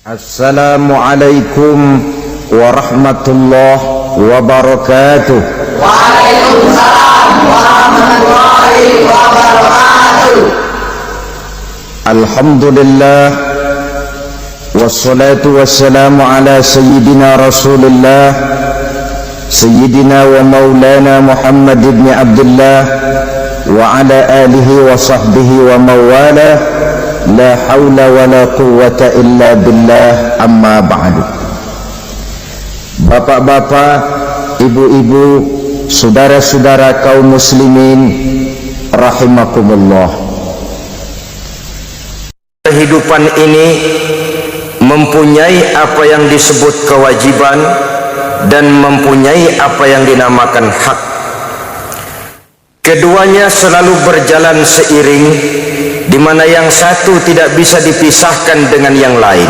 Assalamualaikum warahmatullahi wabarakatuh. Waalaikumsalam warahmatullahi wabarakatuh. Alhamdulillah wassalatu wassalamu ala sayyidina Rasulillah sayyidina wa maulana Muhammad ibn Abdullah wa ala alihi wa sahbihi wa mawala. La hawla wa la quwwata illa billah, amma ba'du. Bapak-bapak, ibu-ibu, saudara-saudara kaum muslimin rahimakumullah. Kehidupan ini mempunyai apa yang disebut kewajiban dan mempunyai apa yang dinamakan hak. Keduanya selalu berjalan seiring, di mana yang satu tidak bisa dipisahkan dengan yang lain.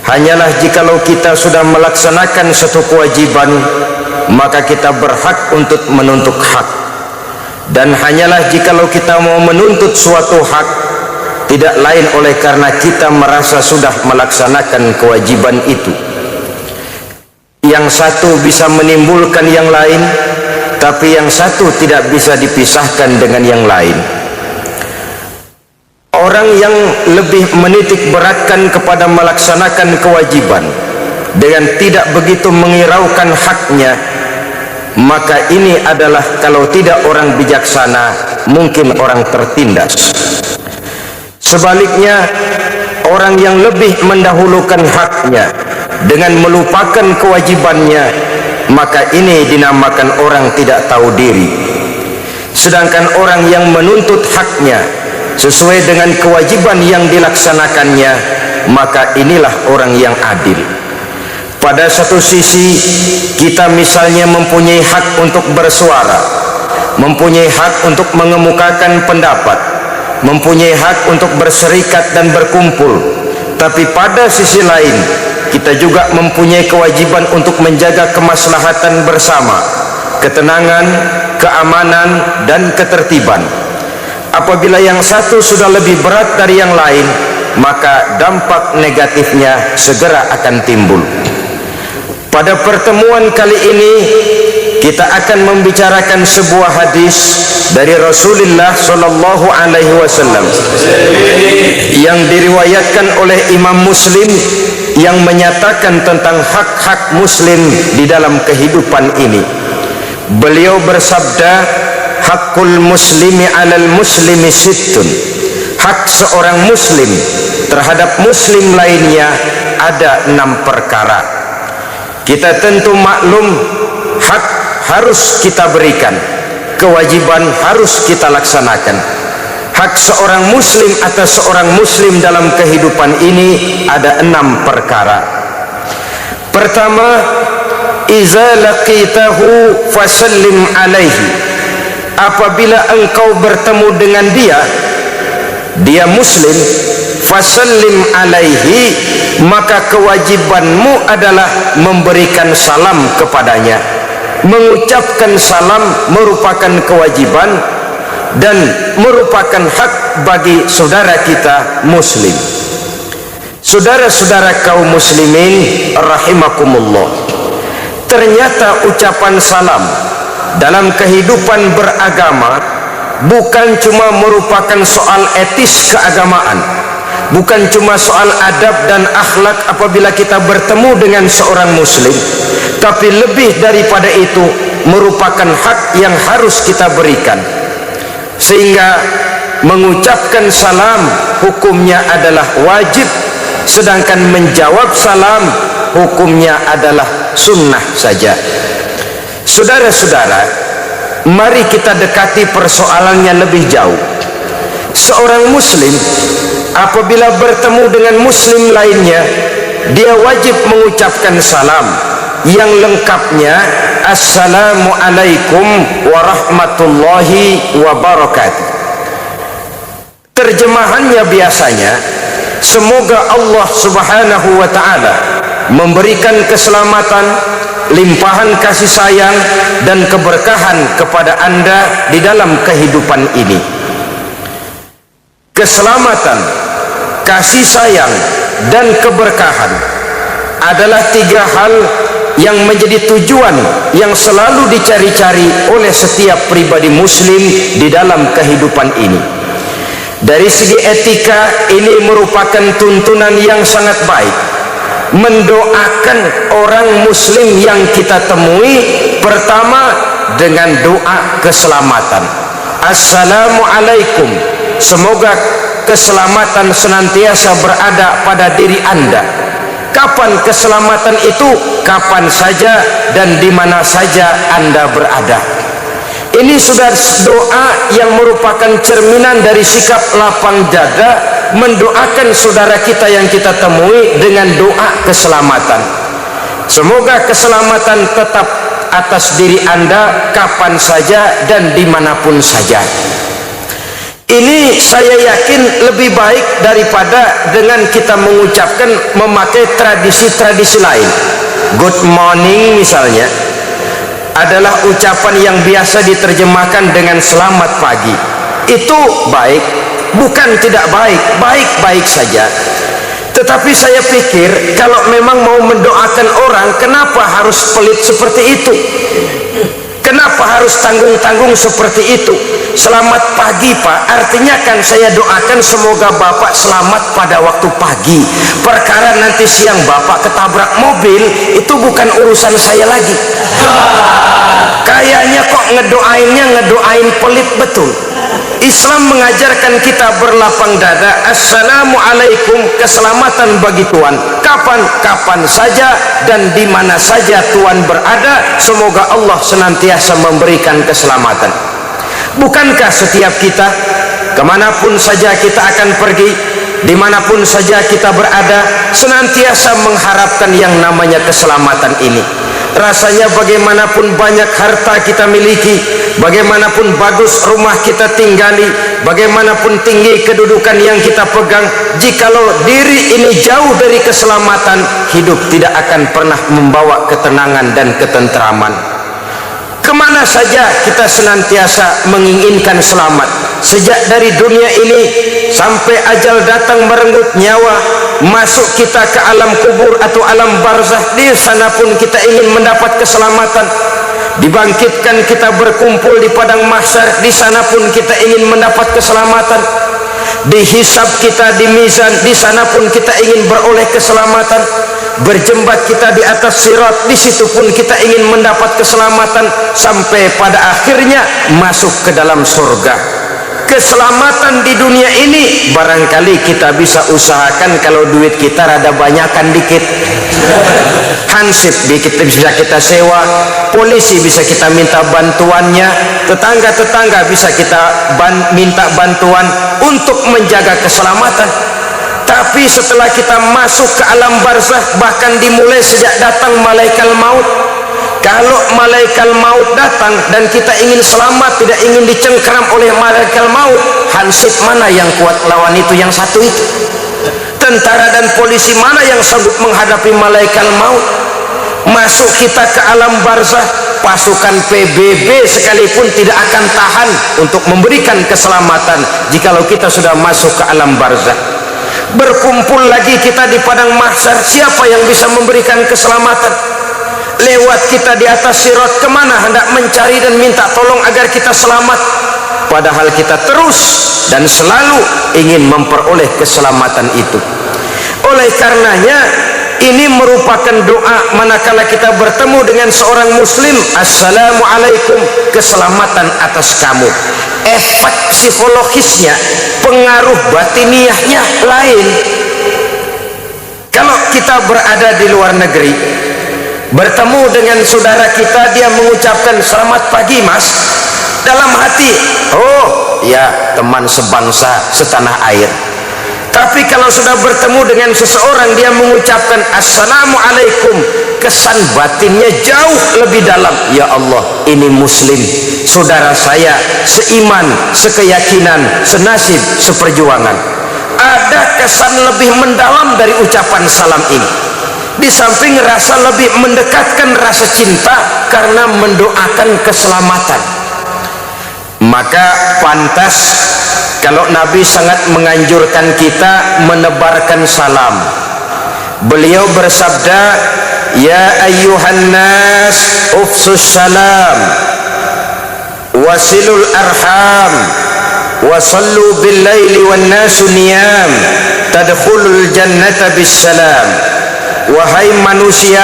Hanyalah jikalau kita sudah melaksanakan satu kewajiban, maka kita berhak untuk menuntut hak. Dan hanyalah jikalau kita mau menuntut suatu hak, tidak lain oleh karena kita merasa sudah melaksanakan kewajiban itu. Yang satu bisa menimbulkan yang lain, tapi yang satu tidak bisa dipisahkan dengan yang lain. Orang yang lebih menitik beratkan kepada melaksanakan kewajiban dengan tidak begitu menghiraukan haknya, maka ini adalah kalau tidak orang bijaksana, mungkin orang tertindas. Sebaliknya, orang yang lebih mendahulukan haknya dengan melupakan kewajibannya, maka ini dinamakan orang tidak tahu diri. Sedangkan orang yang menuntut haknya sesuai dengan kewajiban yang dilaksanakannya, maka inilah orang yang adil. Pada satu sisi, kita misalnya mempunyai hak untuk bersuara, mempunyai hak untuk mengemukakan pendapat, mempunyai hak untuk berserikat dan berkumpul. Tapi pada sisi lain, kita juga mempunyai kewajiban untuk menjaga kemaslahatan bersama, ketenangan, keamanan, dan ketertiban. Apabila yang satu sudah lebih berat dari yang lain, maka dampak negatifnya segera akan timbul. Pada pertemuan kali ini, kita akan membicarakan sebuah hadis dari Rasulullah sallallahu alaihi wasallam yang diriwayatkan oleh Imam Muslim, yang menyatakan tentang hak-hak muslim di dalam kehidupan ini. Beliau bersabda, hakul muslimi alal muslimi sittun. Hak seorang muslim terhadap muslim lainnya ada 6 perkara. Kita tentu maklum, hak harus kita berikan, kewajiban harus kita laksanakan. Hak seorang muslim atas seorang muslim dalam kehidupan ini ada 6 perkara. Pertama, iza laqitahu fasallim alaihi. Apabila engkau bertemu dengan dia muslim, fasallim alaihi, maka kewajibanmu adalah memberikan salam kepadanya. Mengucapkan salam merupakan kewajiban dan merupakan hak bagi saudara kita muslim. Saudara-saudara kaum muslimin rahimakumullah, ternyata ucapan salam dalam kehidupan beragama bukan cuma merupakan soal etis keagamaan, bukan cuma soal adab dan akhlak apabila kita bertemu dengan seorang muslim, tapi lebih daripada itu merupakan hak yang harus kita berikan. Sehingga mengucapkan salam hukumnya adalah wajib, sedangkan menjawab salam hukumnya adalah sunnah saja. Saudara-saudara, mari kita dekati persoalannya lebih jauh. Seorang muslim apabila bertemu dengan muslim lainnya, dia wajib mengucapkan salam yang lengkapnya, Assalamualaikum warahmatullahi wabarakatuh. Terjemahannya biasanya, semoga Allah subhanahu wa ta'ala memberikan keselamatan, limpahan kasih sayang dan keberkahan kepada Anda di dalam kehidupan ini. Keselamatan, kasih sayang dan keberkahan adalah tiga hal yang menjadi tujuan yang selalu dicari-cari oleh setiap pribadi muslim di dalam kehidupan ini. Dari segi etika, ini merupakan tuntunan yang sangat baik. Mendoakan orang muslim yang kita temui, pertama dengan doa keselamatan. Assalamualaikum, semoga keselamatan senantiasa berada pada diri Anda. Kapan keselamatan itu? Kapan saja dan di mana saja Anda berada. Ini sudah doa yang merupakan cerminan dari sikap lapang dada mendoakan saudara kita yang kita temui dengan doa keselamatan. Semoga keselamatan tetap atas diri Anda kapan saja dan dimanapun saja. Ini saya yakin lebih baik daripada dengan kita mengucapkan memakai tradisi-tradisi lain. Good morning misalnya adalah ucapan yang biasa diterjemahkan dengan selamat pagi. Itu baik, bukan tidak baik, baik-baik saja. Tetapi saya pikir kalau memang mau mendoakan orang, kenapa harus pelit seperti itu? Kenapa harus tanggung-tanggung seperti itu? Selamat pagi Pak, artinya kan saya doakan semoga Bapak selamat pada waktu pagi. Perkara nanti siang Bapak ketabrak mobil, itu bukan urusan saya lagi. Kayaknya kok ngedoain pelit betul. Islam mengajarkan kita berlapang dada. Assalamualaikum, keselamatan bagi Tuhan. Kapan saja dan di mana saja Tuhan berada, semoga Allah senantiasa memberikan keselamatan. Bukankah setiap kita, kemanapun saja kita akan pergi, dimanapun saja kita berada, senantiasa mengharapkan yang namanya keselamatan ini? Rasanya bagaimanapun banyak harta kita miliki, bagaimanapun bagus rumah kita tinggali, bagaimanapun tinggi kedudukan yang kita pegang, jikalau diri ini jauh dari keselamatan, hidup tidak akan pernah membawa ketenangan dan ketentraman. Kemana saja kita senantiasa menginginkan selamat. Sejak dari dunia ini sampai ajal datang merenggut nyawa, masuk kita ke alam kubur atau alam barzah, di sana pun kita ingin mendapat keselamatan. Dibangkitkan kita berkumpul di padang mahsyar, di sana pun kita ingin mendapat keselamatan. Dihisab kita di mizan, di sana pun kita ingin beroleh keselamatan. Berjembat kita di atas sirat, di situ pun kita ingin mendapat keselamatan, sampai pada akhirnya masuk ke dalam surga. Keselamatan di dunia ini barangkali kita bisa usahakan kalau duit kita rada banyakan dikit. Hansip bisa kita sewa, polisi bisa kita minta bantuannya, tetangga-tetangga bisa kita minta bantuan untuk menjaga keselamatan. Tapi setelah kita masuk ke alam barzah, bahkan dimulai sejak datang malaikat maut, kalau malaikat maut datang dan kita ingin selamat, tidak ingin dicengkeram oleh malaikat maut, hansip mana yang kuat lawan itu yang satu itu? Tentara dan polisi mana yang sanggup menghadapi malaikat maut? Masuk kita ke alam barzah, pasukan PBB sekalipun tidak akan tahan untuk memberikan keselamatan jikalau kita sudah masuk ke alam barzah. Berkumpul lagi kita di padang mahsyar, siapa yang bisa memberikan keselamatan? Lewat kita di atas sirat, kemana hendak mencari dan minta tolong agar kita selamat? Padahal kita terus dan selalu ingin memperoleh keselamatan itu. Oleh karenanya, ini merupakan doa manakala kita bertemu dengan seorang muslim. Assalamualaikum, keselamatan atas kamu. Efek psikologisnya, pengaruh batiniahnya lain. Kalau kita berada di luar negeri, bertemu dengan saudara kita, dia mengucapkan selamat pagi mas, dalam hati, oh ya teman sebangsa setanah air. Tapi kalau sudah bertemu dengan seseorang, dia mengucapkan assalamualaikum, kesan batinnya jauh lebih dalam. Ya Allah, ini muslim, saudara saya, seiman, sekeyakinan, senasib, seperjuangan. Ada kesan lebih mendalam dari ucapan salam ini. Di samping rasa lebih mendekatkan rasa cinta karena mendoakan keselamatan. Maka pantas kalau Nabi sangat menganjurkan kita menebarkan salam, Beliau bersabda, ya ayyuhan nas ufsus salam wasilul arham wasallu bil laili wan nasu niyam tadkhulul jannata bis salam. Wahai manusia,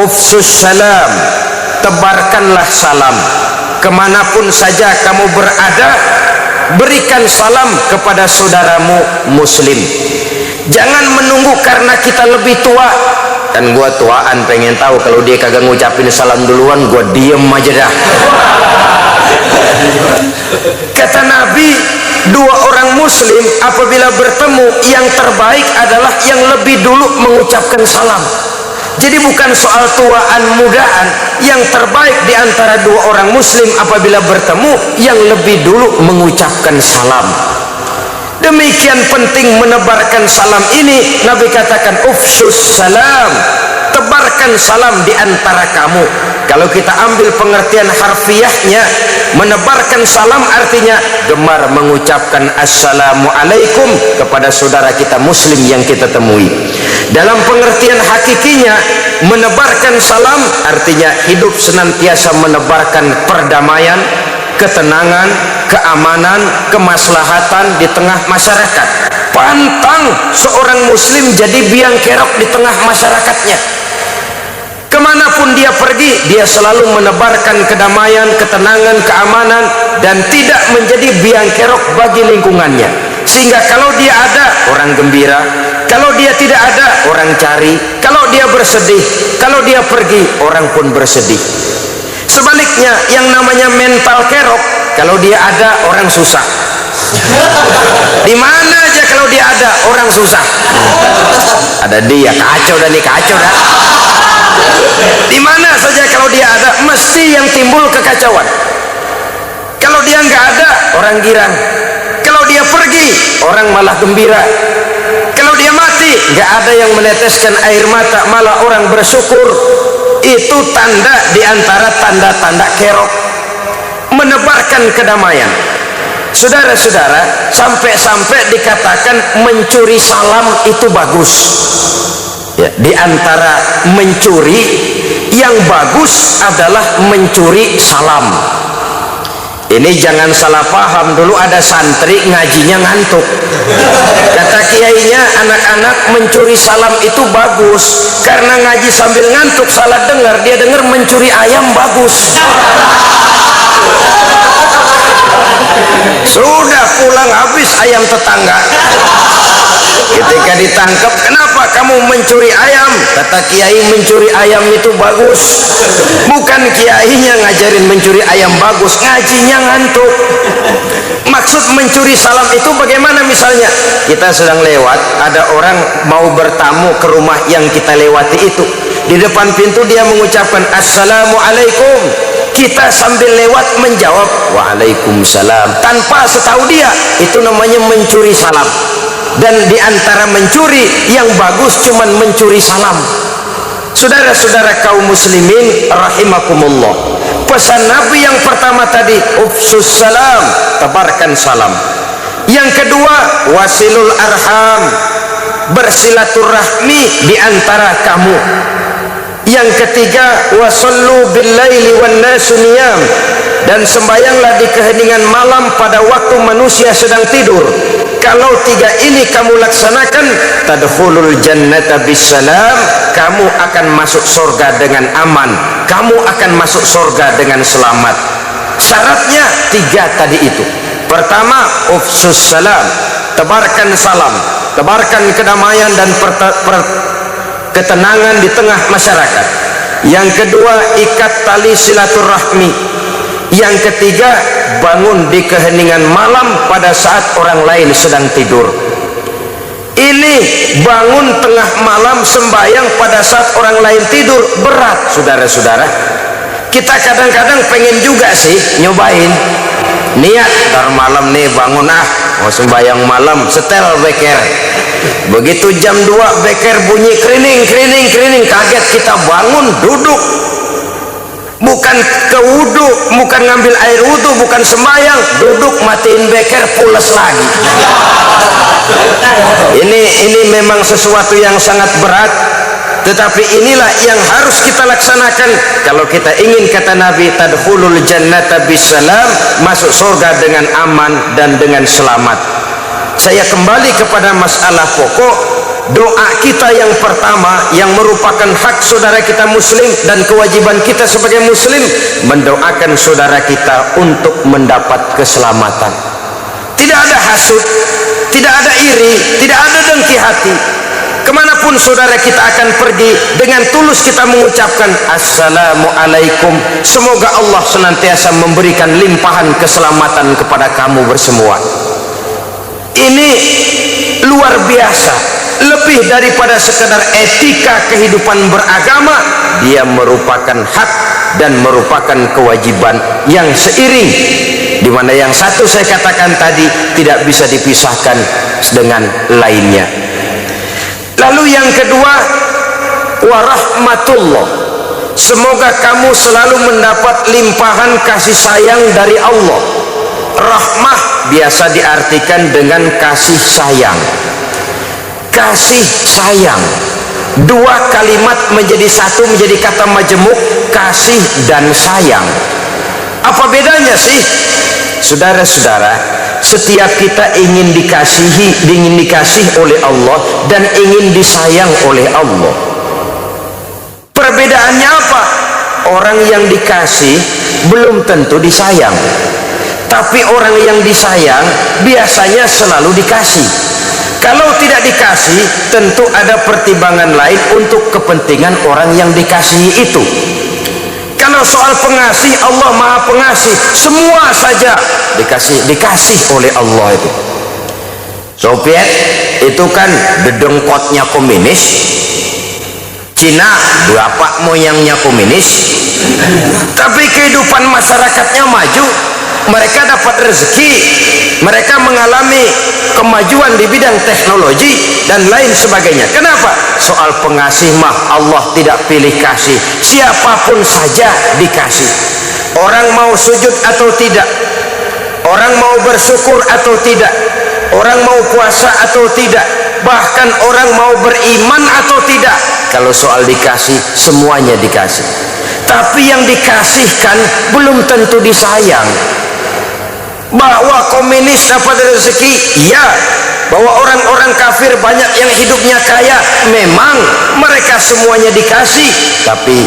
ufsus salam, tebarkanlah salam kemanapun saja kamu berada. Berikan salam kepada saudaramu muslim. Jangan menunggu karena kita lebih tua. Kan gua tuaan, pengen tahu kalau dia kagak ngucapin salam duluan, gua diem aja dah. Kata Nabi, dua orang muslim apabila bertemu, yang terbaik adalah yang lebih dulu mengucapkan salam. Jadi bukan soal tuaan mudaan, yang terbaik di antara dua orang muslim apabila bertemu, yang lebih dulu mengucapkan salam. Demikian penting menebarkan salam ini. Nabi katakan ufsus salam, tebarkan salam di antara kamu. Kalau kita ambil pengertian harfiahnya, menebarkan salam artinya gemar mengucapkan assalamualaikum kepada saudara kita muslim yang kita temui. Dalam pengertian hakikinya, menebarkan salam artinya hidup senantiasa menebarkan perdamaian, ketenangan, keamanan, kemaslahatan di tengah masyarakat. Pantang seorang muslim jadi biang kerok di tengah masyarakatnya. Kemanapun dia pergi, dia selalu menebarkan kedamaian, ketenangan, keamanan, dan tidak menjadi biang kerok bagi lingkungannya. Sehingga kalau dia ada, orang gembira. Kalau dia tidak ada, orang cari. Kalau dia bersedih, kalau dia pergi, orang pun bersedih. Sebaliknya, yang namanya mental kerok, kalau dia ada, orang susah. Di mana aja kalau dia ada, orang susah. Ada dia, kacau dah nih, kacau dah. Di mana saja kalau dia ada, mesti yang timbul kekacauan. Kalau dia nggak ada, orang girang. Kalau dia pergi, orang malah gembira. Kalau dia mati, nggak ada yang meneteskan air mata, malah orang bersyukur. Itu tanda di antara tanda-tanda kerok, menebarkan kedamaian. Saudara-saudara, sampai-sampai dikatakan mencuri salam itu bagus. Ya, di antara mencuri yang bagus adalah mencuri salam. Ini jangan salah paham, dulu ada santri ngajinya ngantuk. Kata kiainya, anak-anak mencuri salam itu bagus, karena ngaji sambil ngantuk salah dengar, dia dengar mencuri ayam bagus. Sudah pulang habis ayam tetangga. Ketika ditangkap, kenapa kamu mencuri ayam? Kata kiai, mencuri ayam itu bagus. Bukan kiainya ngajarin mencuri ayam bagus, ngajinya ngantuk. Maksud mencuri salam itu bagaimana? Misalnya kita sedang lewat, ada orang mau bertamu ke rumah yang kita lewati itu. Di depan pintu dia mengucapkan assalamualaikum. Kita sambil lewat menjawab waalaikumsalam. Tanpa setahu dia, itu namanya mencuri salam. Dan di antara mencuri yang bagus cuman mencuri salam. Saudara-saudara kaum muslimin rahimakumullah, pesan Nabi yang pertama tadi ufsus salam, tebarkan salam. Yang kedua wasilul arham, bersilaturahmi di antara kamu. Yang ketiga wasallu bil laili wan nasu niyam, dan sembayanglah di keheningan malam pada waktu manusia sedang tidur. Kalau tiga ini kamu laksanakan, tadkhulul jannata bisalam, kamu akan masuk surga dengan aman, kamu akan masuk surga dengan selamat. Syaratnya tiga tadi itu. Pertama ufsus salam, tebarkan salam, tebarkan kedamaian dan ketenangan di tengah masyarakat. Yang kedua ikat tali silaturahmi. Yang ketiga bangun di keheningan malam pada saat orang lain sedang tidur. Ini bangun tengah malam sembahyang pada saat orang lain tidur berat, saudara-saudara. Kita kadang-kadang pengen juga sih nyobain, niat ntar malam nih bangun mau sembahyang malam, setel beker. Begitu jam 2 beker bunyi krining, kaget kita bangun duduk. bukan ke wudu, bukan ngambil air wudu, bukan sembahyang, duduk matiin beker pules lagi. Ini memang sesuatu yang sangat berat, tetapi inilah yang harus kita laksanakan kalau kita ingin, kata Nabi, tadkhulul jannata bisalam, masuk surga dengan aman dan dengan selamat. Saya kembali kepada masalah pokok. Doa kita yang pertama yang merupakan hak saudara kita muslim dan kewajiban kita sebagai muslim, mendoakan saudara kita untuk mendapat keselamatan. Tidak ada hasut, tidak ada iri, tidak ada dengki hati. Kemanapun saudara kita akan pergi, dengan tulus kita mengucapkan assalamualaikum, semoga Allah senantiasa memberikan limpahan keselamatan kepada kamu bersemua. Ini luar biasa, lebih daripada sekedar etika kehidupan beragama. Dia merupakan hak dan merupakan kewajiban yang seiring, di mana yang satu saya katakan tadi tidak bisa dipisahkan dengan lainnya. Lalu yang kedua, warahmatullah, semoga kamu selalu mendapat limpahan kasih sayang dari Allah. Rahmah biasa diartikan dengan kasih sayang. Kasih sayang, dua kalimat menjadi satu, menjadi kata majemuk, kasih dan sayang. Apa bedanya sih? Saudara-saudara, setiap kita ingin dikasih oleh Allah dan ingin disayang oleh Allah. Perbedaannya apa? Orang yang dikasih belum tentu disayang, tapi orang yang disayang biasanya selalu dikasih. Kalau tidak dikasih, tentu ada pertimbangan lain untuk kepentingan orang yang dikasihi itu. Kalau soal pengasih, Allah Maha Pengasih, semua saja dikasih oleh Allah itu. Soviet itu kan dedengkotnya komunis, Cina bapak moyangnya komunis, tapi kehidupan masyarakatnya maju. Mereka dapat rezeki, mereka mengalami kemajuan di bidang teknologi dan lain sebagainya. Kenapa? Soal pengasih mah Allah tidak pilih kasih, siapapun saja dikasih. Orang mau sujud atau tidak, orang mau bersyukur atau tidak, orang mau puasa atau tidak, bahkan orang mau beriman atau tidak, kalau soal dikasih, semuanya dikasih. Tapi yang dikasihkan belum tentu disayang. Bahwa komunis dapat rezeki, iya. Bahwa orang-orang kafir banyak yang hidupnya kaya, memang mereka semuanya dikasih, tapi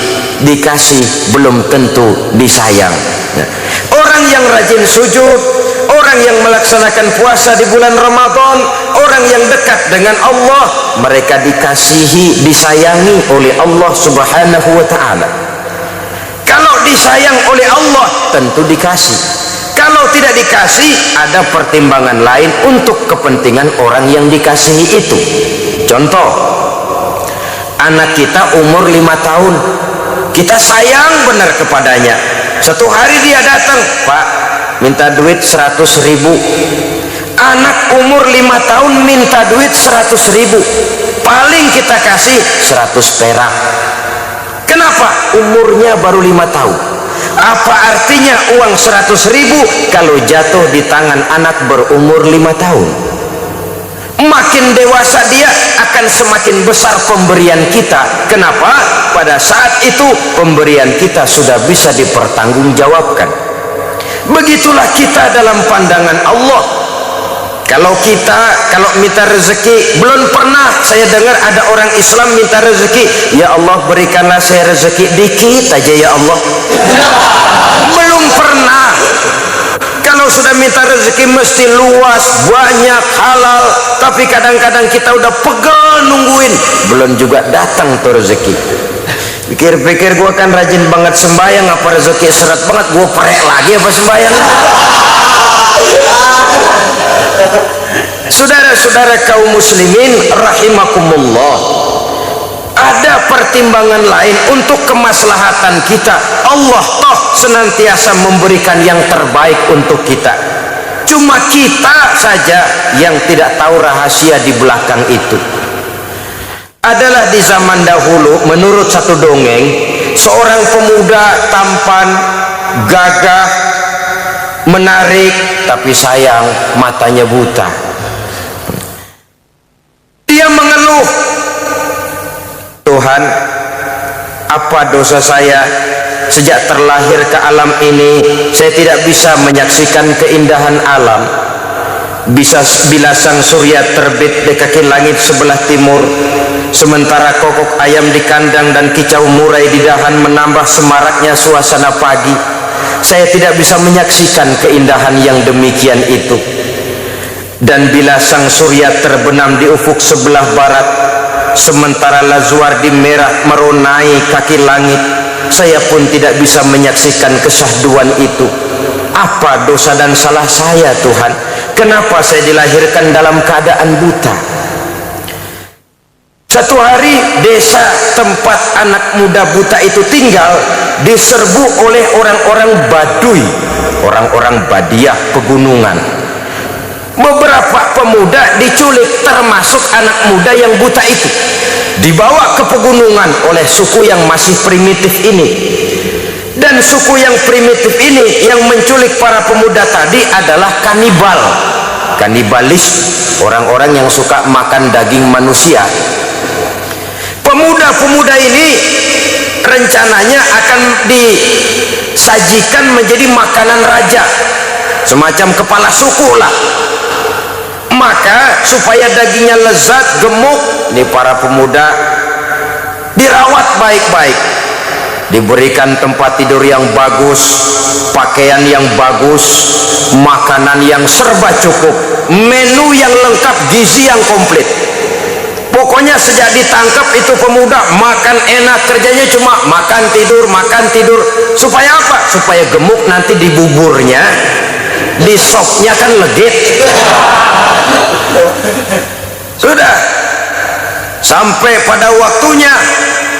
dikasih belum tentu disayang. Orang yang rajin sujud, orang yang melaksanakan puasa di bulan Ramadan, orang yang dekat dengan Allah, mereka dikasihi, disayangi oleh Allah Subhanahu wa ta'ala. Kalau disayang oleh Allah, tentu dikasih. Kalau tidak dikasih, ada pertimbangan lain untuk kepentingan orang yang dikasihi itu. Contoh, anak kita umur 5 tahun, kita sayang benar kepadanya. Satu hari dia datang, Pak, minta duit 100.000. Anak umur 5 tahun minta duit 100.000, paling kita kasih 100 perak. Kenapa? Umurnya baru 5 tahun. Apa artinya uang 100.000 kalau jatuh di tangan anak berumur 5 tahun? Makin dewasa dia akan semakin besar pemberian kita. Kenapa? Pada saat itu pemberian kita sudah bisa dipertanggungjawabkan. Begitulah kita dalam pandangan Allah. Kalau minta rezeki, belum pernah saya dengar ada orang Islam minta rezeki, ya Allah berikanlah saya rezeki dikit aja ya Allah. Belum pernah. Kalau sudah minta rezeki mesti luas, banyak, halal. Tapi kadang-kadang kita udah pegel nungguin, belum juga datang tuh rezeki. Pikir-pikir gua kan rajin banget sembahyang, apa rezeki seret banget, gua perek lagi apa sembahyang. Saudara-saudara kaum muslimin rahimakumullah, ada pertimbangan lain untuk kemaslahatan kita. Allah toh senantiasa memberikan yang terbaik untuk kita. Cuma kita saja yang tidak tahu rahasia di belakang itu. Adalah di zaman dahulu, menurut satu dongeng, seorang pemuda tampan, gagah, menarik, tapi sayang matanya buta. Dia mengeluh, Tuhan, apa dosa saya? Sejak terlahir ke alam ini, saya tidak bisa menyaksikan keindahan alam. Bila sang surya terbit di kaki langit sebelah timur, sementara kokok ayam di kandang dan kicau murai di dahan menambah semaraknya suasana pagi, saya tidak bisa menyaksikan keindahan yang demikian itu. Dan bila sang surya terbenam di ufuk sebelah barat, sementara Lazuardi merah meronai kaki langit, saya pun tidak bisa menyaksikan kesahduan itu. Apa dosa dan salah saya, Tuhan? Kenapa saya dilahirkan dalam keadaan buta? Satu hari desa tempat anak muda buta itu tinggal diserbu oleh orang-orang Baduy, orang-orang Badiah pegunungan. Beberapa pemuda diculik, termasuk anak muda yang buta itu, dibawa ke pegunungan oleh suku yang masih primitif ini. Dan suku yang primitif ini yang menculik para pemuda tadi adalah kanibal, kanibalis, orang-orang yang suka makan daging manusia. Pemuda-pemuda ini rencananya akan disajikan menjadi makanan raja, semacam kepala suku lah. Maka supaya dagingnya lezat, gemuk, ini para pemuda dirawat baik-baik, diberikan tempat tidur yang bagus, pakaian yang bagus, makanan yang serba cukup, menu yang lengkap, gizi yang komplit. Pokoknya sejak ditangkap itu pemuda makan enak, kerjanya cuma makan tidur. Supaya apa? Supaya gemuk nanti di buburnya, di sopnya kan legit. Sudah sampai pada waktunya,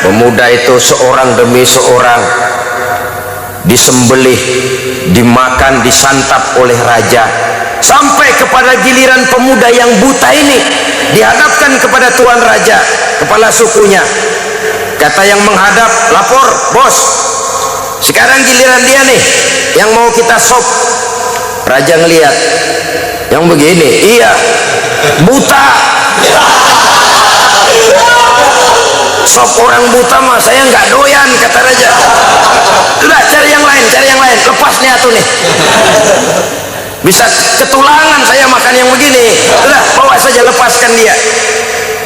pemuda itu seorang demi seorang disembelih, dimakan, disantap oleh raja, sampai kepada giliran pemuda yang buta ini dihadapkan kepada tuan raja, kepala sukunya. Kata yang menghadap, lapor, bos, sekarang giliran dia nih yang mau kita sop. Raja ngelihat, yang begini, iya, buta. Sop orang buta mah saya nggak doyan, kata raja. Udah cari yang lain, lepas nih atuh nih, bisa ketulangan saya makan yang begini. Udah bawa saja, lepaskan dia.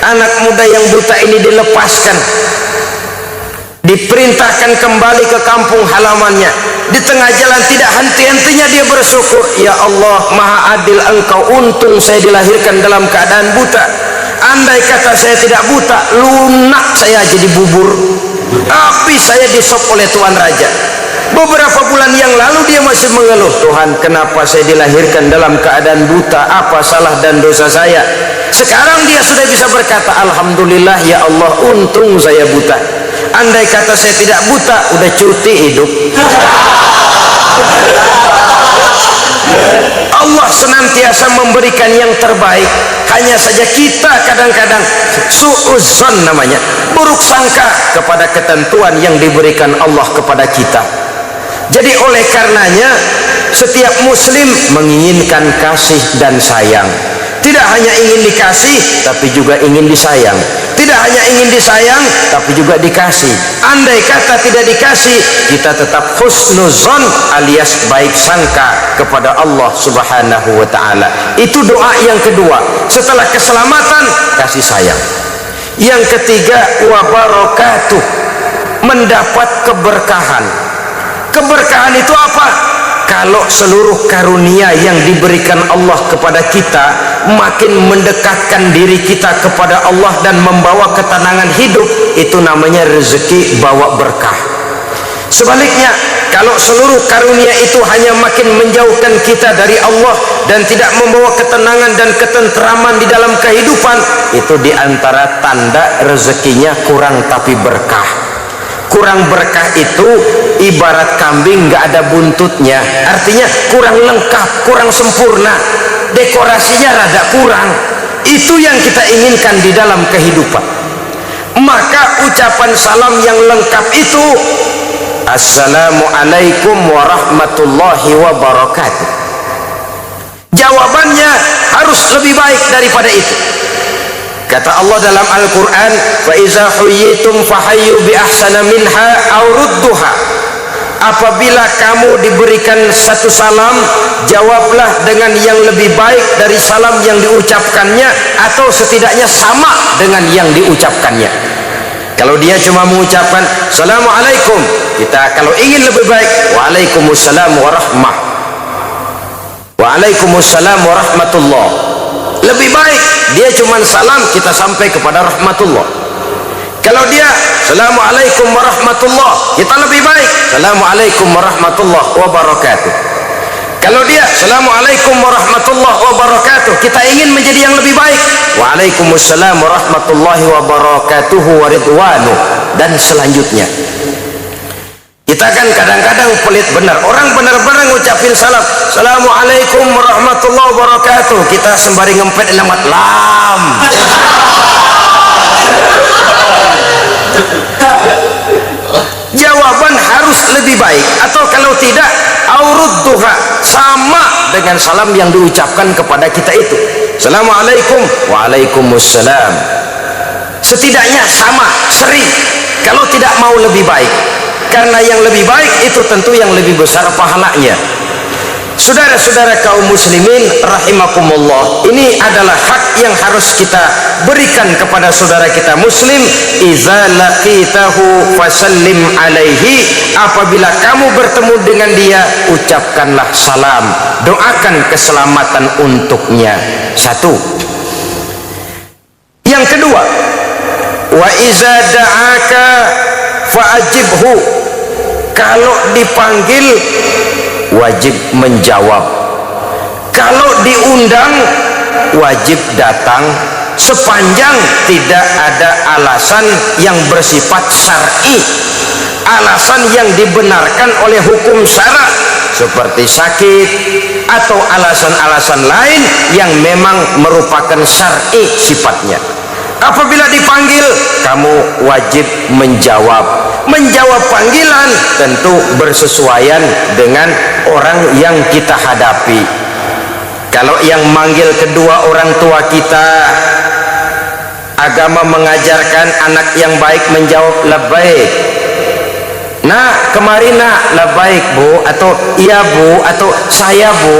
Anak muda yang buta ini dilepaskan, diperintahkan kembali ke kampung halamannya. Di tengah jalan tidak henti-hentinya dia bersyukur, ya Allah maha adil engkau, untung saya dilahirkan dalam keadaan buta. Andai kata saya tidak buta, lunak saya jadi bubur, tapi saya disop oleh tuan raja. Beberapa bulan yang lalu dia masih mengeluh, Tuhan kenapa saya dilahirkan dalam keadaan buta, apa salah dan dosa saya? Sekarang dia sudah bisa berkata, Alhamdulillah ya Allah, untung saya buta. Andai kata saya tidak buta, udah cuti hidup. Allah senantiasa memberikan yang terbaik. Hanya saja kita kadang-kadang su'uzzon namanya, buruk sangka kepada ketentuan yang diberikan Allah kepada kita. Jadi oleh karenanya setiap muslim menginginkan kasih dan sayang. Tidak hanya ingin dikasih, tapi juga ingin disayang. Tidak hanya ingin disayang, tapi juga dikasih. Andai kata tidak dikasih, kita tetap husnuzon alias baik sangka kepada Allah Subhanahu wa ta'ala. Itu doa yang kedua. Setelah keselamatan, kasih sayang. Yang ketiga, wabarakatuh, mendapat keberkahan. Keberkahan itu apa? Kalau seluruh karunia yang diberikan Allah kepada kita makin mendekatkan diri kita kepada Allah dan membawa ketenangan hidup, itu namanya rezeki bawa berkah. Sebaliknya, kalau seluruh karunia itu hanya makin menjauhkan kita dari Allah dan tidak membawa ketenangan dan ketentraman di dalam kehidupan, itu diantara tanda rezekinya kurang tapi berkah. Kurang berkah itu ibarat kambing nggak ada buntutnya, artinya kurang lengkap, kurang sempurna, dekorasinya rada kurang. Itu yang kita inginkan di dalam kehidupan. maka ucapan salam yang lengkap itu Assalamualaikum warahmatullahi wabarakatuh. Jawabannya harus lebih baik daripada itu. Kata Allah dalam Al-Quran, fa iza huyyitum fahayyu bi ahsana minha aw rudduha. Apabila kamu diberikan satu salam, jawablah dengan yang lebih baik dari salam yang diucapkannya, atau setidaknya sama dengan yang diucapkannya. Kalau dia cuma mengucapkan Assalamualaikum, kita kalau ingin lebih baik Waalaikumsalam warahmah, Waalaikumsalam warahmatullah. Lebih baik dia cuma salam, kita sampai kepada rahmatullah. Kalau dia Assalamualaikum warahmatullah, kita lebih baik Assalamualaikum warahmatullah wabarakatuh. Kalau dia Assalamualaikum warahmatullahi wabarakatuh, kita ingin menjadi yang lebih baik Waalaikumsalam warahmatullahi wabarakatuhu waridwanu, dan selanjutnya. Kita kan kadang-kadang pelit benar, orang benar-benar ngucapin salam Assalamualaikum warahmatullahi wabarakatuh, kita sembari ngempet alamat lam. Jawaban harus lebih baik, atau kalau tidak aurudduha, sama dengan salam yang diucapkan kepada kita itu. Assalamualaikum, waalaikumsalam. Setidaknya sama, sering. Kalau tidak mau lebih baik, karena yang lebih baik itu tentu yang lebih besar pahalanya. Saudara-saudara kaum muslimin rahimakumullah, ini adalah hak yang harus kita berikan kepada saudara kita muslim. Iza laqitahu fasallim alaihi, apabila kamu bertemu dengan dia, ucapkanlah salam, doakan keselamatan untuknya. Satu. Yang kedua, wa iza da'aka fa'ajibhu, kalau dipanggil wajib menjawab, kalau diundang wajib datang, sepanjang tidak ada alasan yang bersifat syar'i, alasan yang dibenarkan oleh hukum syara, seperti sakit atau alasan-alasan lain yang memang merupakan syar'i sifatnya. Apabila dipanggil, kamu wajib menjawab. Menjawab panggilan tentu bersesuaian dengan orang yang kita hadapi. Kalau yang manggil kedua orang tua kita, agama mengajarkan anak yang baik menjawab labbaik. Nah, kemari nak, labbaik bu, atau iya bu, atau saya bu.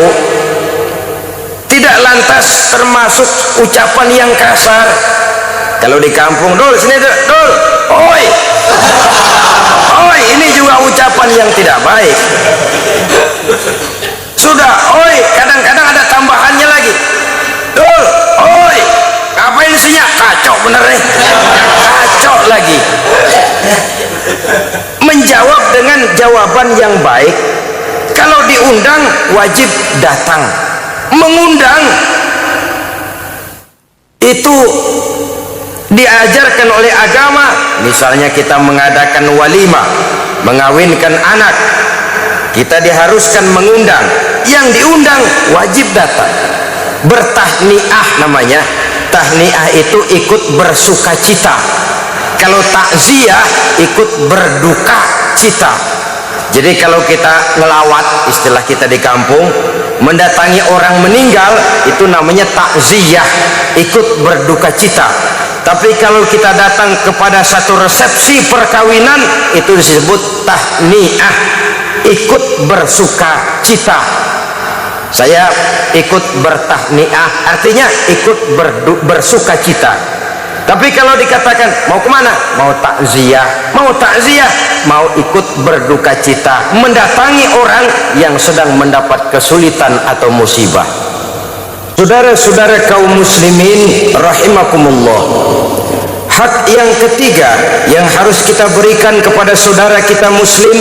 Tidak lantas termasuk ucapan yang kasar. Kalau di kampung, dul sini dul, oi, oi, ini juga ucapan yang tidak baik. Sudah, oi, kadang-kadang ada tambahannya lagi, dul, oi, ngapain isinya? Kacau bener nih, kacau lagi. Menjawab dengan jawaban yang baik. Kalau diundang wajib datang. Mengundang itu diajarkan oleh agama. Misalnya kita mengadakan walimah, mengawinkan anak, kita diharuskan mengundang. Yang diundang wajib datang. Bertahniah namanya. Tahniah itu ikut bersuka cita. Kalau takziah ikut berduka cita. Jadi kalau kita ngelawat, istilah kita di kampung, mendatangi orang meninggal, itu namanya takziah, ikut berduka cita. Tapi kalau kita datang kepada satu resepsi perkawinan, itu disebut tahniah, ikut bersuka cita. Saya ikut bertahniah, artinya ikut bersuka cita. Tapi kalau dikatakan mau kemana? Mau takziah, mau ikut berduka cita, mendatangi orang yang sedang mendapat kesulitan atau musibah. Saudara-saudara kaum muslimin rahimakumullah, hak yang ketiga yang harus kita berikan kepada saudara kita muslim,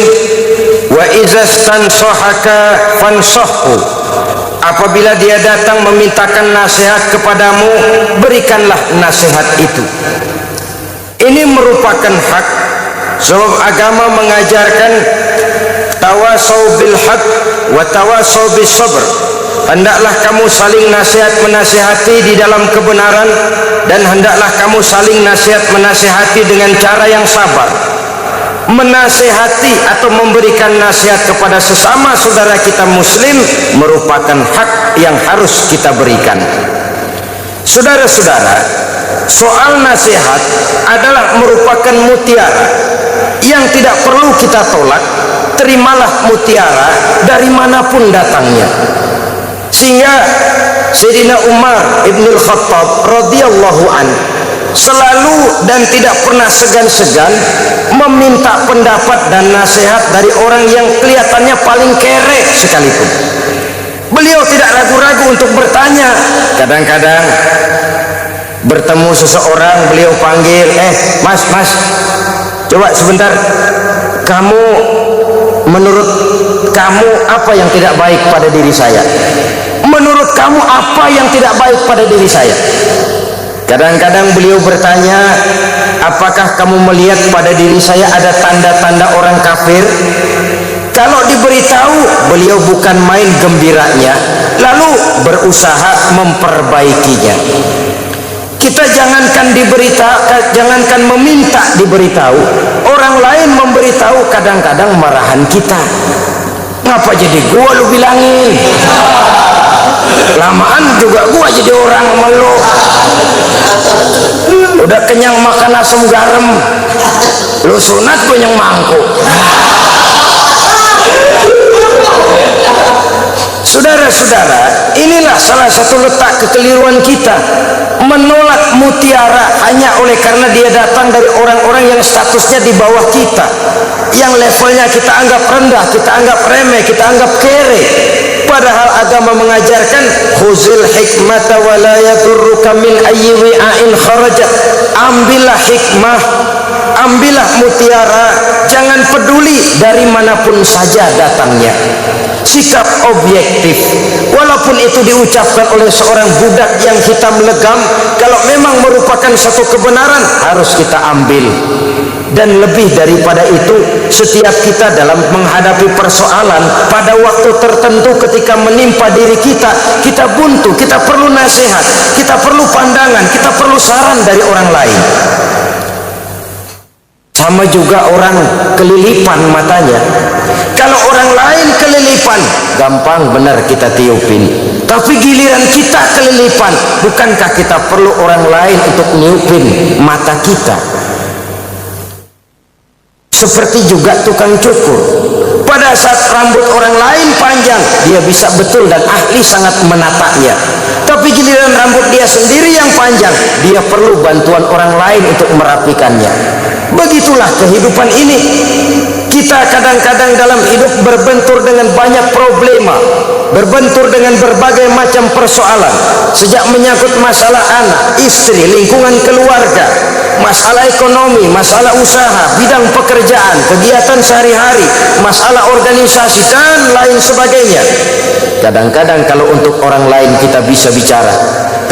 wa izastansahaka fansahhu, apabila dia datang memintakan nasihat kepadamu, berikanlah nasihat itu. Ini merupakan hak, sebab agama mengajarkan tawasau bil haq wa tawasau bis sabr. hendaklah kamu saling nasihat menasihati di dalam kebenaran, dan hendaklah kamu saling nasihat menasihati dengan cara yang sabar. Menasihati atau memberikan nasihat kepada sesama saudara kita muslim merupakan hak yang harus kita berikan. Saudara-saudara, soal nasihat adalah merupakan mutiara yang tidak perlu kita tolak. Terimalah mutiara dari manapun datangnya. Sehingga Sayyidina Umar Ibnul Khattab radhiyallahu an selalu dan tidak pernah segan-segan meminta pendapat dan nasihat dari orang yang kelihatannya paling kere sekalipun. Beliau tidak ragu-ragu untuk bertanya. Kadang-kadang bertemu seseorang, beliau panggil, mas, coba sebentar, kamu, menurut kamu apa yang tidak baik pada diri saya? Menurut kamu apa yang tidak baik pada diri saya? Kadang-kadang beliau bertanya, apakah kamu melihat pada diri saya ada tanda-tanda orang kafir? Kalau diberitahu, beliau bukan main gembiranya, lalu berusaha memperbaikinya. Kita jangankan jangankan meminta diberitahu, orang lain memberitahu kadang-kadang marahan kita. Ngapa jadi gua lu bilangin? Lamaan juga gua jadi orang sama lu. Udah kenyang makan asam garam, lu sunat gua yang mangkuk. Saudara-saudara, inilah salah satu letak kekeliruan kita, menolak mutiara hanya oleh karena dia datang dari orang-orang yang statusnya di bawah kita, yang levelnya kita anggap rendah, kita anggap remeh, kita anggap kere. Padahal agama mengajarkan khuzil hikmata wa la yadurruka min ayyi wi'ain kharajat. Ambillah hikmah, ambillah mutiara, jangan peduli dari manapun saja datangnya. Sikap objektif, walaupun itu diucapkan oleh seorang budak yang hitam legam, kalau memang merupakan satu kebenaran harus kita ambil. Dan lebih daripada itu, setiap kita dalam menghadapi persoalan pada waktu tertentu ketika menimpa diri kita, kita buntu, kita perlu nasihat, kita perlu pandangan, kita perlu saran dari orang lain. Sama juga orang kelilipan matanya. Kalau orang lain kelilipan, gampang benar kita tiupin. Tapi giliran kita kelilipan, bukankah kita perlu orang lain untuk niupin mata kita? Seperti juga tukang cukur. Pada saat rambut orang lain panjang, dia bisa betul dan ahli sangat menatanya. Tapi giliran rambut dia sendiri yang panjang, dia perlu bantuan orang lain untuk merapikannya. Begitulah kehidupan ini. Kita kadang-kadang dalam hidup berbentur dengan banyak problema, berbentur dengan berbagai macam persoalan, sejak menyangkut masalah anak, istri, lingkungan keluarga, masalah ekonomi, masalah usaha, bidang pekerjaan, kegiatan sehari-hari, masalah organisasi dan lain sebagainya. Kadang-kadang kalau untuk orang lain kita bisa bicara,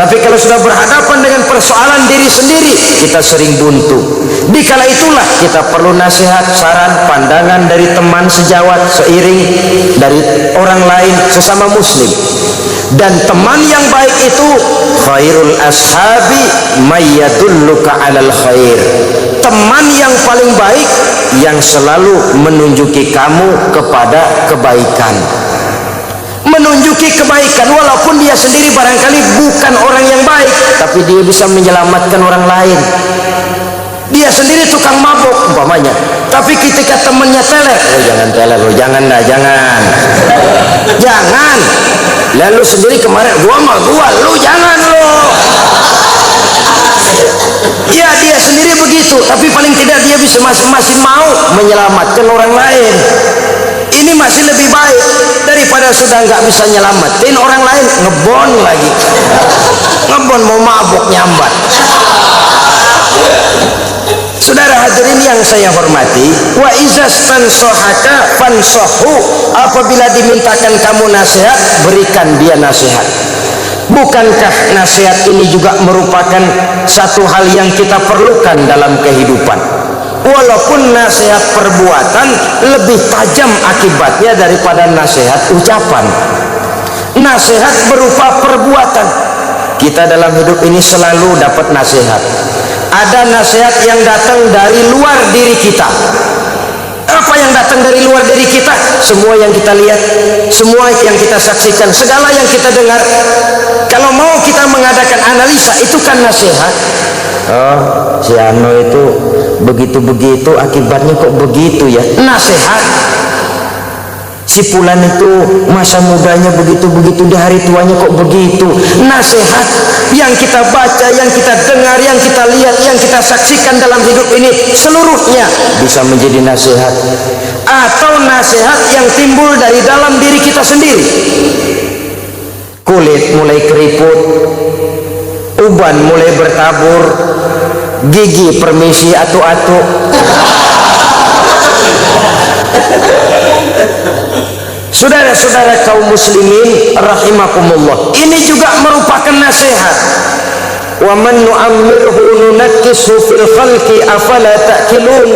tapi kalau sudah berhadapan dengan persoalan diri sendiri, kita sering buntu. Dikala itulah kita perlu nasihat, saran, pandangan dari teman sejawat, seiring, dari orang lain, sesama muslim. Dan teman yang baik itu khairul ashabi mayyadulluka alal khair. Teman yang paling baik yang selalu menunjuki kamu kepada kebaikan, menunjuki kebaikan, walaupun dia sendiri barangkali bukan orang yang baik, tapi dia bisa menyelamatkan orang lain. Dia sendiri tukang mabuk umpamanya, tapi ketika temannya teler, jangan teler, jangan dah, jangan. Lalu sendiri kemarin gua mah gua, lu jangan lo. Ya dia sendiri begitu, tapi paling tidak dia bisa masih mau menyelamatkan orang lain. Ini masih lebih baik daripada sudah nggak bisa nyelamatin orang lain, ngebon lagi, ngebon mau mabuk nyambat. Saudara hadirin yang saya hormati, wa izas tansohaka fansohu, apabila dimintakan kamu nasihat, berikan dia nasihat. Bukankah nasihat ini juga merupakan satu hal yang kita perlukan dalam kehidupan? Walaupun nasihat perbuatan lebih tajam akibatnya daripada nasihat ucapan. Nasihat berupa perbuatan. Kita dalam hidup ini selalu dapat nasihat. Ada nasihat yang datang dari luar diri kita. Apa yang datang dari luar diri kita? Semua yang kita lihat, semua yang kita saksikan, segala yang kita dengar. Kalau mau kita mengadakan analisa, itu kan nasihat. Oh, si Ano itu begitu-begitu, akibatnya kok begitu ya? Nasihat. Si Fulan itu masa mudanya begitu-begitu, di hari tuanya kok begitu. Nasihat. Yang kita baca, yang kita dengar, yang kita lihat, yang kita saksikan dalam hidup ini, seluruhnya bisa menjadi nasihat. Atau nasihat yang timbul dari dalam diri kita sendiri. Kulit mulai keriput, uban mulai bertabur, gigi permisi atu-atu. Saudara-saudara kaum muslimin rahimakumullah, ini juga merupakan nasihat. Wa man nu'ammirhu nunakkishu fil khalqi afala ta'qilun.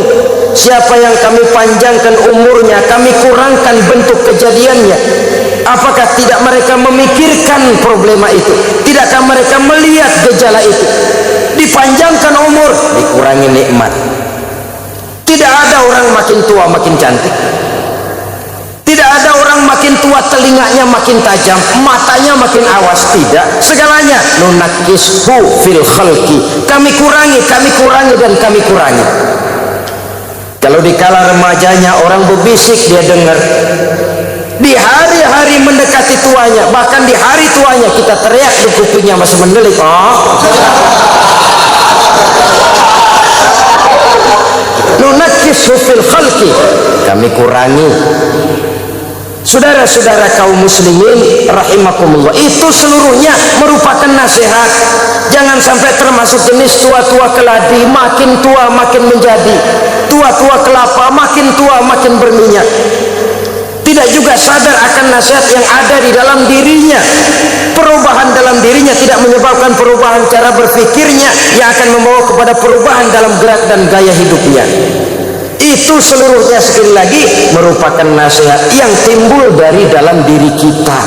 Siapa yang kami panjangkan umurnya, kami kurangkan bentuk kejadiannya, apakah tidak mereka memikirkan problema itu? Tidakkah mereka melihat gejala itu? Dipanjangkan umur, dikurangi nikmat. Tidak ada orang makin tua makin cantik. Tidak ada orang makin tua telinganya makin tajam, matanya makin awas. Tidak, segalanya nunakkishu fil khalqi. Kami kurangi dan kami kurangi. Kalau di kala remajanya orang berbisik dia dengar. Di hari-hari mendekati tuanya, bahkan di hari tuanya kita teriak di kupingnya masih mendelik. Oh. Nunakkishu fil khalqi. Kami kurangi. Saudara-saudara kaum muslimin rahimakumullah, itu seluruhnya merupakan nasihat. Jangan sampai termasuk jenis tua-tua keladi, makin tua makin menjadi, tua-tua kelapa makin tua makin berminyak. Tidak juga sadar akan nasihat yang ada di dalam dirinya. Perubahan dalam dirinya tidak menyebabkan perubahan cara berpikirnya yang akan membawa kepada perubahan dalam gerak dan gaya hidupnya. Itu seluruhnya sekali lagi merupakan nasihat yang timbul dari dalam diri kita.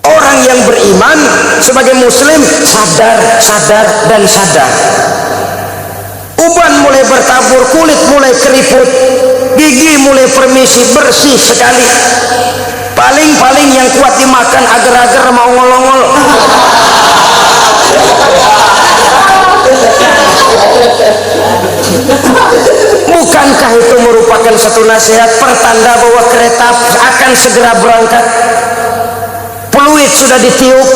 Orang yang beriman sebagai muslim sadar dan sadar. Uban mulai bertabur, kulit mulai keriput, gigi mulai permisi, bersih sekali. Paling-paling yang kuat dimakan agar-agar mau ngolong-ngol. Bukankah itu merupakan satu nasihat pertanda bahwa kereta akan segera berangkat? Peluit sudah ditiup,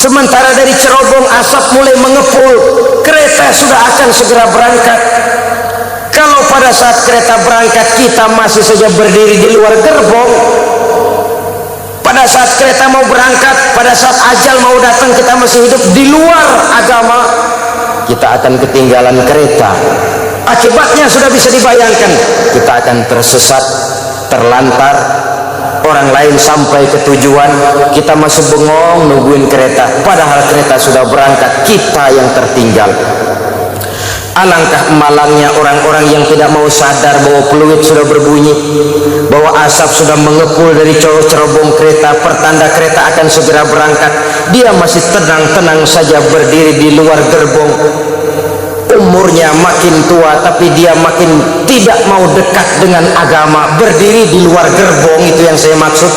sementara dari cerobong asap mulai mengepul. Kereta sudah akan segera berangkat. Kalau pada saat kereta berangkat kita masih saja berdiri di luar gerbong, pada saat kereta mau berangkat, pada saat ajal mau datang kita masih hidup di luar agama, kita akan ketinggalan kereta. Akibatnya sudah bisa dibayangkan, kita akan tersesat, terlantar. Orang lain sampai ke tujuan, kita masih bengong nungguin kereta, padahal kereta sudah berangkat, kita yang tertinggal. Alangkah malangnya orang-orang yang tidak mau sadar bahwa peluit sudah berbunyi, bahwa asap sudah mengepul dari cerobong kereta, pertanda kereta akan segera berangkat. Dia masih tenang-tenang saja berdiri di luar gerbong. Umurnya makin tua tapi dia makin tidak mau dekat dengan agama, berdiri di luar gerbong. Itu yang saya maksud.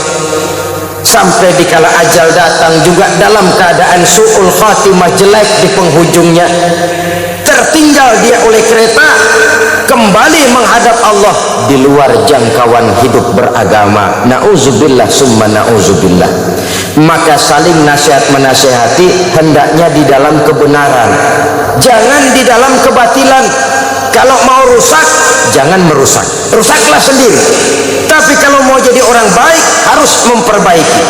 Sampai dikala ajal datang juga dalam keadaan su'ul khatimah, jelek di penghujungnya, tertinggal dia oleh kereta, kembali menghadap Allah di luar jangkauan hidup beragama. Na'udzubillah summa na'udzubillah. Maka saling nasihat menasihati hendaknya di dalam kebenaran, jangan di dalam kebatilan. Kalau mau rusak, jangan merusak, rusaklah sendiri. Tapi kalau mau jadi orang baik, harus memperbaiki.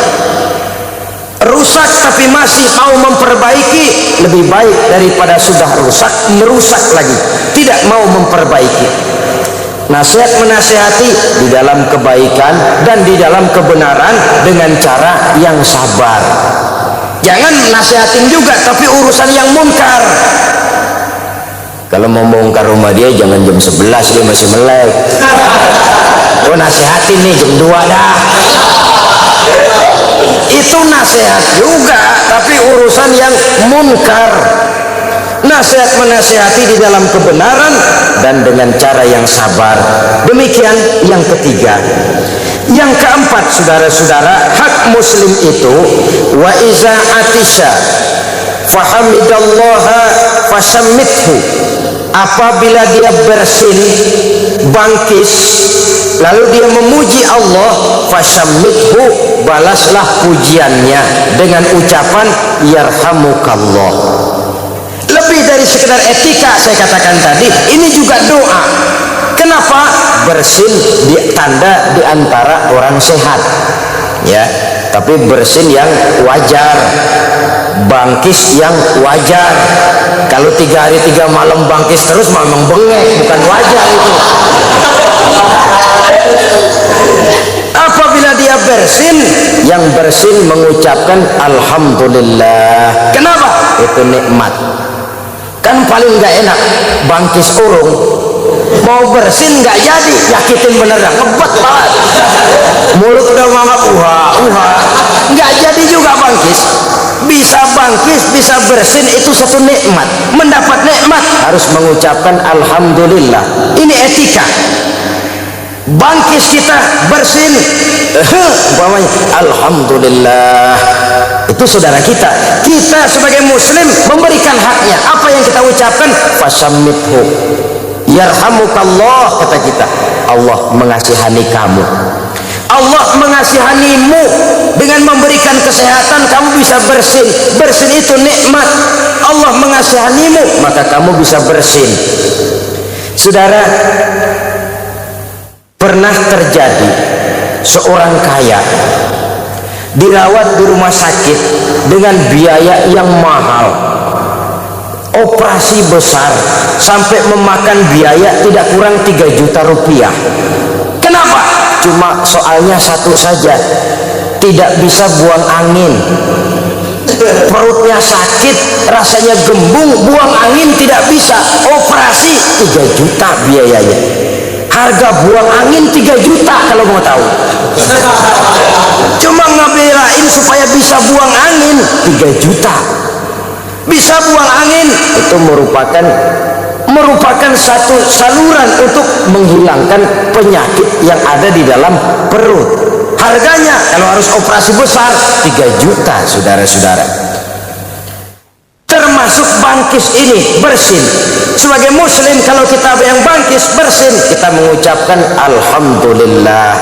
Rusak tapi masih mau memperbaiki, lebih baik daripada sudah rusak merusak lagi, tidak mau memperbaiki. Nasihat menasihati di dalam kebaikan dan di dalam kebenaran dengan cara yang sabar. Jangan nasihatin juga tapi urusan yang munkar. Kalau mau bongkar rumah dia jangan jam 11, dia masih melek. Gua nasihatin nih jam 2 dah. Itu nasihat juga, tapi urusan yang munkar. Nasihat menasihati di dalam kebenaran dan dengan cara yang sabar. Demikian yang ketiga. Yang keempat, saudara-saudara, hak muslim itu wa iza atisha fahamidallaha fasammithu. Apabila dia bersin, bangkis, lalu dia memuji Allah, fasammithu, balaslah pujiannya dengan ucapan yarhamukallah. Lebih dari sekedar etika, saya katakan tadi, ini juga doa. Kenapa? Bersin tanda di antara orang sehat, ya. Tapi bersin yang wajar, bangkis yang wajar. Kalau 3 hari 3 malam bangkis terus memang bengek, bukan wajar itu. Apabila dia bersin, yang bersin mengucapkan alhamdulillah. Kenapa? Itu nikmat. Kan paling nggak enak bangkis urung, mau bersin nggak jadi, nyakitin beneran, ngebet banget, mulut udah mangap, nggak jadi juga bangkis. Bisa bangkis, bisa bersin, itu satu nikmat. Mendapat nikmat harus mengucapkan alhamdulillah. Ini etika. Bangkis kita bersin, umpamanya alhamdulillah, itu saudara kita. Kita sebagai muslim memberikan haknya. Apa yang kita ucapkan? Fasammithu yarhamukallah, kata kita. Allah mengasihani kamu, Allah mengasihanimu dengan memberikan kesehatan. Kamu bisa bersin. Bersin itu nikmat. Allah mengasihanimu, maka kamu bisa bersin. Saudara, pernah terjadi seorang kaya dirawat di rumah sakit dengan biaya yang mahal, operasi besar sampai memakan biaya tidak kurang 3 juta rupiah. Kenapa? Cuma soalnya satu saja, tidak bisa buang angin. Perutnya sakit, rasanya gembung, buang angin tidak bisa, operasi 3 juta biayanya. Harga buang angin 3 juta kalau mau tahu. Cuma ngebelain supaya bisa buang angin 3 juta. Bisa buang angin itu merupakan satu saluran untuk menghilangkan penyakit yang ada di dalam perut. Harganya kalau harus operasi besar 3 juta, saudara-saudara. Termasuk bangkis ini, bersin. Sebagai muslim, kalau kita yang bangkis bersin, kita mengucapkan alhamdulillah.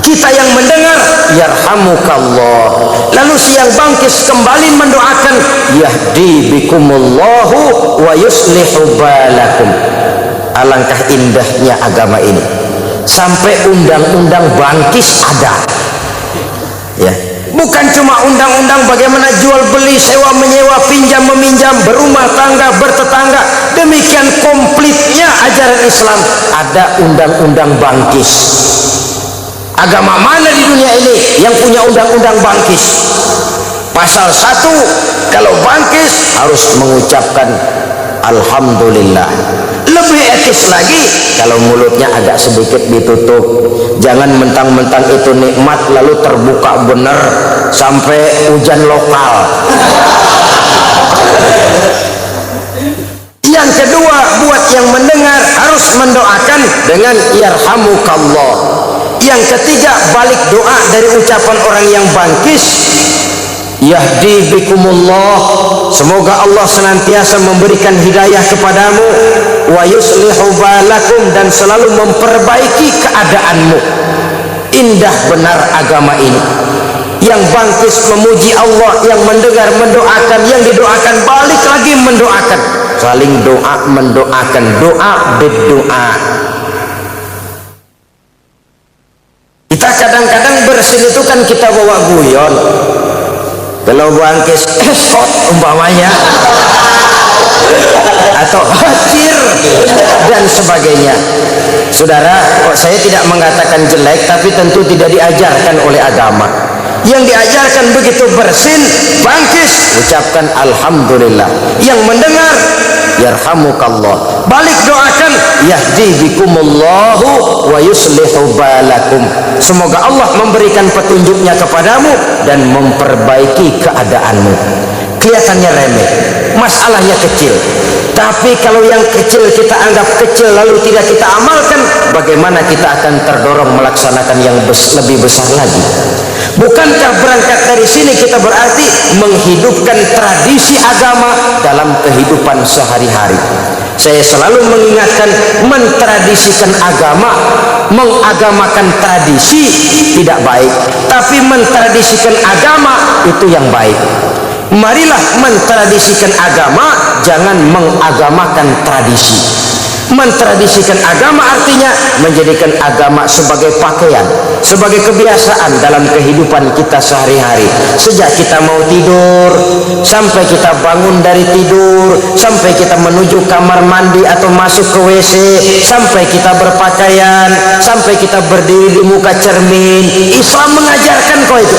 Kita yang mendengar yarhamukallah. Lalu si yang bangkis kembali mendoakan yahdi bikumullahu wa yuslihu balakum. Alangkah indahnya agama ini, sampai undang-undang bangkis ada, ya. Bukan cuma undang-undang bagaimana jual beli, sewa menyewa, pinjam meminjam, berumah tangga, bertetangga. Demikian komplitnya ajaran Islam. Ada undang-undang bangkis. Agama mana di dunia ini yang punya undang-undang bangkis? Pasal 1, kalau bangkis harus mengucapkan alhamdulillah. Lebih etis lagi kalau mulutnya agak sedikit ditutup. Jangan mentang-mentang itu nikmat lalu terbuka bener sampai hujan lokal. Yang kedua, buat yang mendengar harus mendoakan dengan yarhamukallah. Yang ketiga, balik doa dari ucapan orang yang bangkis, yahdi bikumullah, semoga Allah senantiasa memberikan hidayah kepadamu, wa yuslihu balakum, dan selalu memperbaiki keadaanmu. Indah benar agama ini. Yang bangkis memuji Allah, yang mendengar mendoakan, yang didoakan balik lagi mendoakan, saling doa mendoakan, doa berdoa. Kita kadang-kadang bersin itu kan kita bawa guyon. Kalau bangkis esot umpamanya, atau hadir dan sebagainya. Saudara, saya tidak mengatakan jelek, tapi tentu tidak diajarkan oleh agama. Yang diajarkan begitu bersin, bangkis, ucapkan alhamdulillah. Yang mendengar yarhamukallah. balik doakan, yahdi bikumullahu wa yuslihu balakum, semoga Allah memberikan petunjuknya kepadamu dan memperbaiki keadaanmu. Kelihatannya remeh, masalahnya kecil, tapi kalau yang kecil kita anggap kecil lalu tidak kita amalkan, bagaimana kita akan terdorong melaksanakan yang lebih besar lagi? Bukankah berangkat dari sini kita berarti menghidupkan tradisi agama dalam kehidupan sehari-hari? Saya selalu mengingatkan, mentradisikan agama, mengagamakan tradisi tidak baik, tapi mentradisikan agama itu yang baik. Marilah mentradisikan agama, jangan mengagamakan tradisi. Mentradisikan agama artinya menjadikan agama sebagai pakaian, sebagai kebiasaan dalam kehidupan kita sehari-hari. Sejak kita mau tidur, sampai kita bangun dari tidur, sampai kita menuju kamar mandi atau masuk ke WC, sampai kita berpakaian, sampai kita berdiri di muka cermin, Islam mengajarkan kok itu.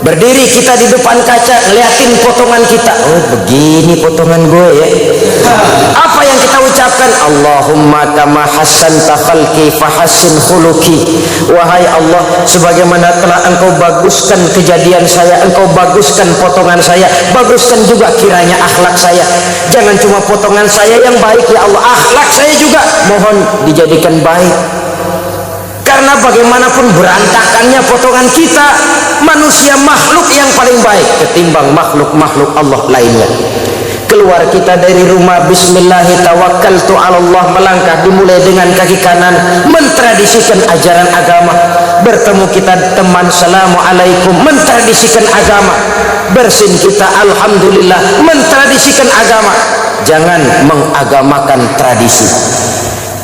Berdiri kita di depan kaca, ngeliatin potongan kita, oh begini potongan gue ya. Apa yang kita ucapkan? Allahumma kama hassanta khalqi fahassin khuluqi. Wahai Allah, sebagaimana telah engkau baguskan kejadian saya, engkau baguskan potongan saya, baguskan juga kiranya akhlak saya. Jangan cuma potongan saya yang baik ya Allah, akhlak saya juga mohon dijadikan baik. Karena bagaimanapun berantakannya potongan kita, manusia makhluk yang paling baik ketimbang makhluk-makhluk Allah lainnya. Keluar kita dari rumah, bismillahirrahmanirrahim, melangkah dimulai dengan kaki kanan, mentradisikan ajaran agama. Bertemu kita teman, assalamualaikum, mentradisikan agama. Bersin kita, alhamdulillah, mentradisikan agama. Jangan mengagamakan tradisi.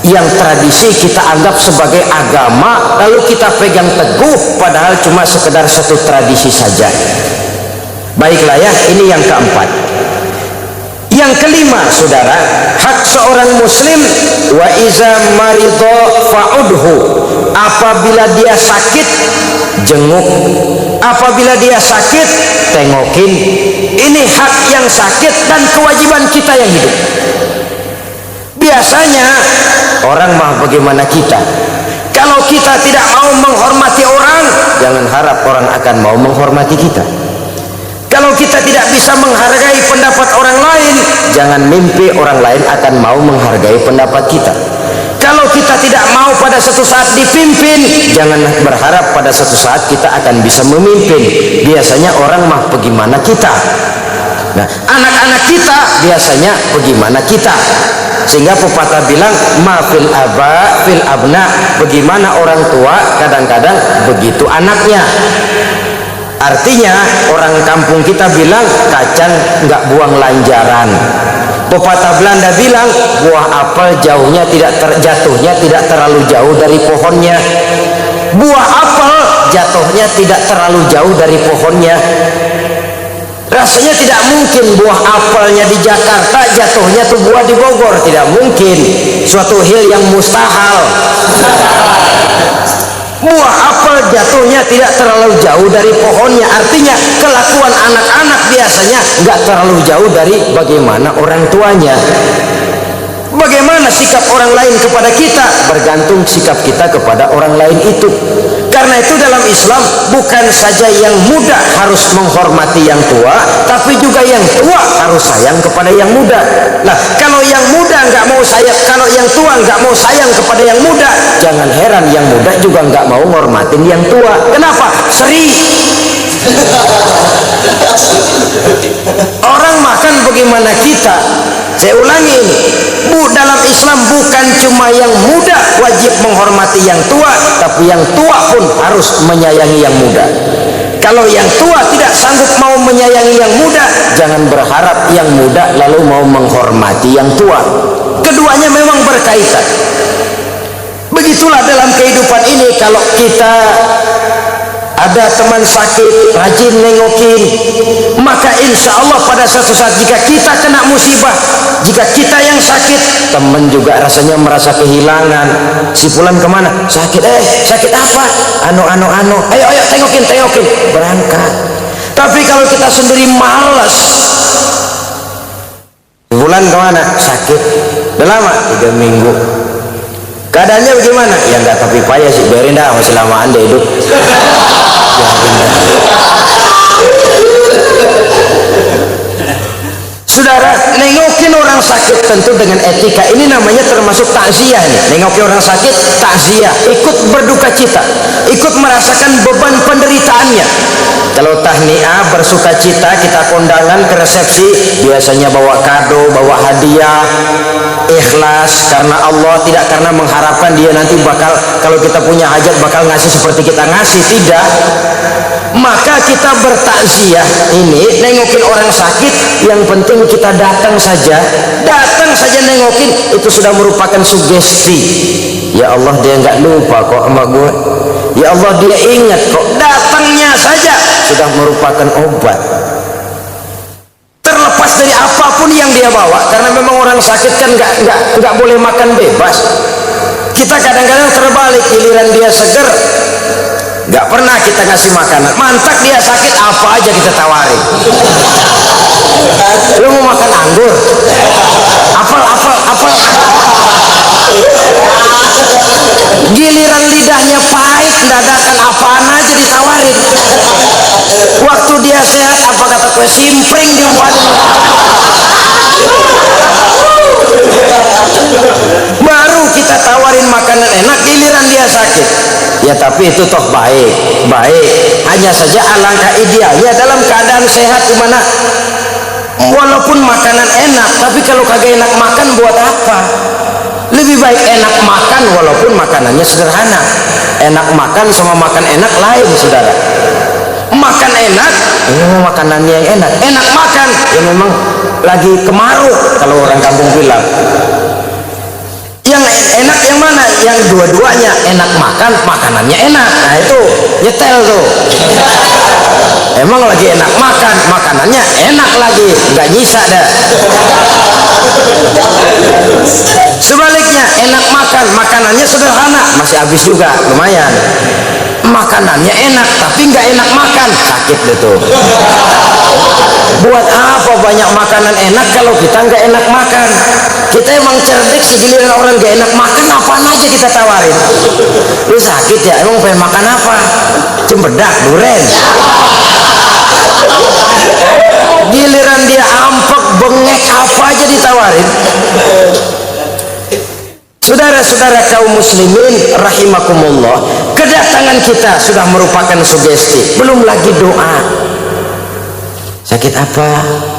Yang tradisi kita anggap sebagai agama, lalu kita pegang teguh, padahal cuma sekedar satu tradisi saja. Baiklah ya, ini yang keempat. Yang kelima, saudara, hak seorang muslim, wa iza maridho fa'udhu, apabila dia sakit jenguk, apabila dia sakit tengokin. Ini hak yang sakit dan kewajiban kita yang hidup. Biasanya orang mah bagaimana kita, kalau kita tidak mau menghormati orang, jangan harap orang akan mau menghormati kita. Kalau kita tidak bisa menghargai pendapat orang lain, jangan mimpi orang lain akan mau menghargai pendapat kita. Kalau kita tidak mau pada suatu saat dipimpin, jangan berharap pada suatu saat kita akan bisa memimpin. Biasanya orang mah bagaimana kita. Nah, anak-anak kita biasanya bagaimana kita. Sehingga pepatah bilang, ma fil aba fil abna, bagaimana orang tua kadang-kadang begitu anaknya. Artinya orang kampung kita bilang, kacang nggak buang lanjaran. Pepatah Belanda bilang, buah apel jatuhnya tidak terlalu jauh dari pohonnya. Buah apel jatuhnya tidak terlalu jauh dari pohonnya. Rasanya tidak mungkin buah apelnya di Jakarta jatuhnya tuh buah di Bogor, tidak mungkin, suatu hal yang mustahil. Buah apel jatuhnya tidak terlalu jauh dari pohonnya, artinya kelakuan anak-anak biasanya nggak terlalu jauh dari bagaimana orang tuanya. Bagaimana sikap orang lain kepada kita, bergantung sikap kita kepada orang lain itu. Karena itu dalam Islam bukan saja yang muda harus menghormati yang tua, tapi juga yang tua harus sayang kepada yang muda. Nah, kalau yang muda nggak mau sayang, kalau yang tua nggak mau sayang kepada yang muda, jangan heran yang muda juga nggak mau menghormatin yang tua. Kenapa? Seri. Orang makan bagaimana kita. Saya ulangi ini, dalam Islam bukan cuma yang muda wajib menghormati yang tua, tapi yang tua pun harus menyayangi yang muda. Kalau yang tua tidak sanggup mau menyayangi yang muda, jangan berharap yang muda lalu mau menghormati yang tua. Keduanya memang berkaitan. Begitulah dalam kehidupan ini, kalau kita ada teman sakit, rajin nengokin, maka insya Allah pada suatu saat jika kita kena musibah, jika kita yang sakit, teman juga rasanya merasa kehilangan. Si fulan kemana? Sakit. Sakit apa? Ayo tengokin, berangkat. Tapi kalau kita sendiri malas, fulan kemana? Sakit. Udah lama 3 minggu. Keadaannya bagaimana? Ya enggak, tapi payah sih, biarin dah, masih lamaan deh hidup. Saudara, nengokin orang sakit tentu dengan etika. Ini namanya termasuk takziah nih. Nengokin orang sakit, takziah, ikut berduka cita, ikut merasakan beban penderitaannya. Kalau tahniah, bersuka cita, kita kondangan ke resepsi, biasanya bawa kado, bawa hadiah, ikhlas karena Allah, tidak karena mengharapkan dia nanti bakal, kalau kita punya hajat bakal ngasih seperti kita ngasih, tidak. Maka kita bertakziah ini, nengokin orang sakit, yang penting kita datang saja nengokin, itu sudah merupakan sugesti. Ya Allah, dia nggak lupa kok sama gue. Ya Allah, dia ingat kok. Datangnya saja sudah merupakan obat. Terlepas dari apapun yang dia bawa, karena memang orang sakit kan nggak boleh makan bebas. Kita kadang-kadang terbalik, giliran dia seger nggak pernah kita ngasih makanan. Mantak dia sakit, apa aja kita tawarin. Lu mau makan anggur, apel. Giliran lidahnya pahit, dadakan apaan aja ditawarin. Waktu dia sehat, apa kata kue simpring diumpatin. Baru kita tawarin makanan enak, giliran dia sakit. Ya tapi itu toh baik. Hanya saja alangkah idealnya dalam keadaan sehat, dimana walaupun makanan enak, tapi kalau kagak enak makan buat apa? Lebih baik enak makan walaupun makanannya sederhana. Enak makan sama makan enak lain, saudara. Makan enak, ini makanannya yang enak. Enak makan, ya memang lagi kemaruk kalau orang kampung bilang. Yang enak yang mana? Yang dua-duanya enak makan, makanannya enak. Nah itu nyetel tuh. Emang lagi enak makan, makanannya enak lagi, nggak nyisa dah. Sebaliknya, enak makan, makanannya sederhana, masih habis juga, lumayan. Makanannya enak, tapi nggak enak makan, sakit gitu. Buat apa banyak makanan enak kalau kita nggak enak makan? Kita emang cerdik, segiliran orang nggak enak makan, apaan aja kita tawarin. Lu sakit ya, emang pengen makan apa? Cempedak, duren. Giliran dia ampek, bengek, apa aja ditawarin. Saudara-saudara kaum muslimin rahimakumullah, kedatangan kita sudah merupakan sugesti. Belum lagi doa. Sakit apa?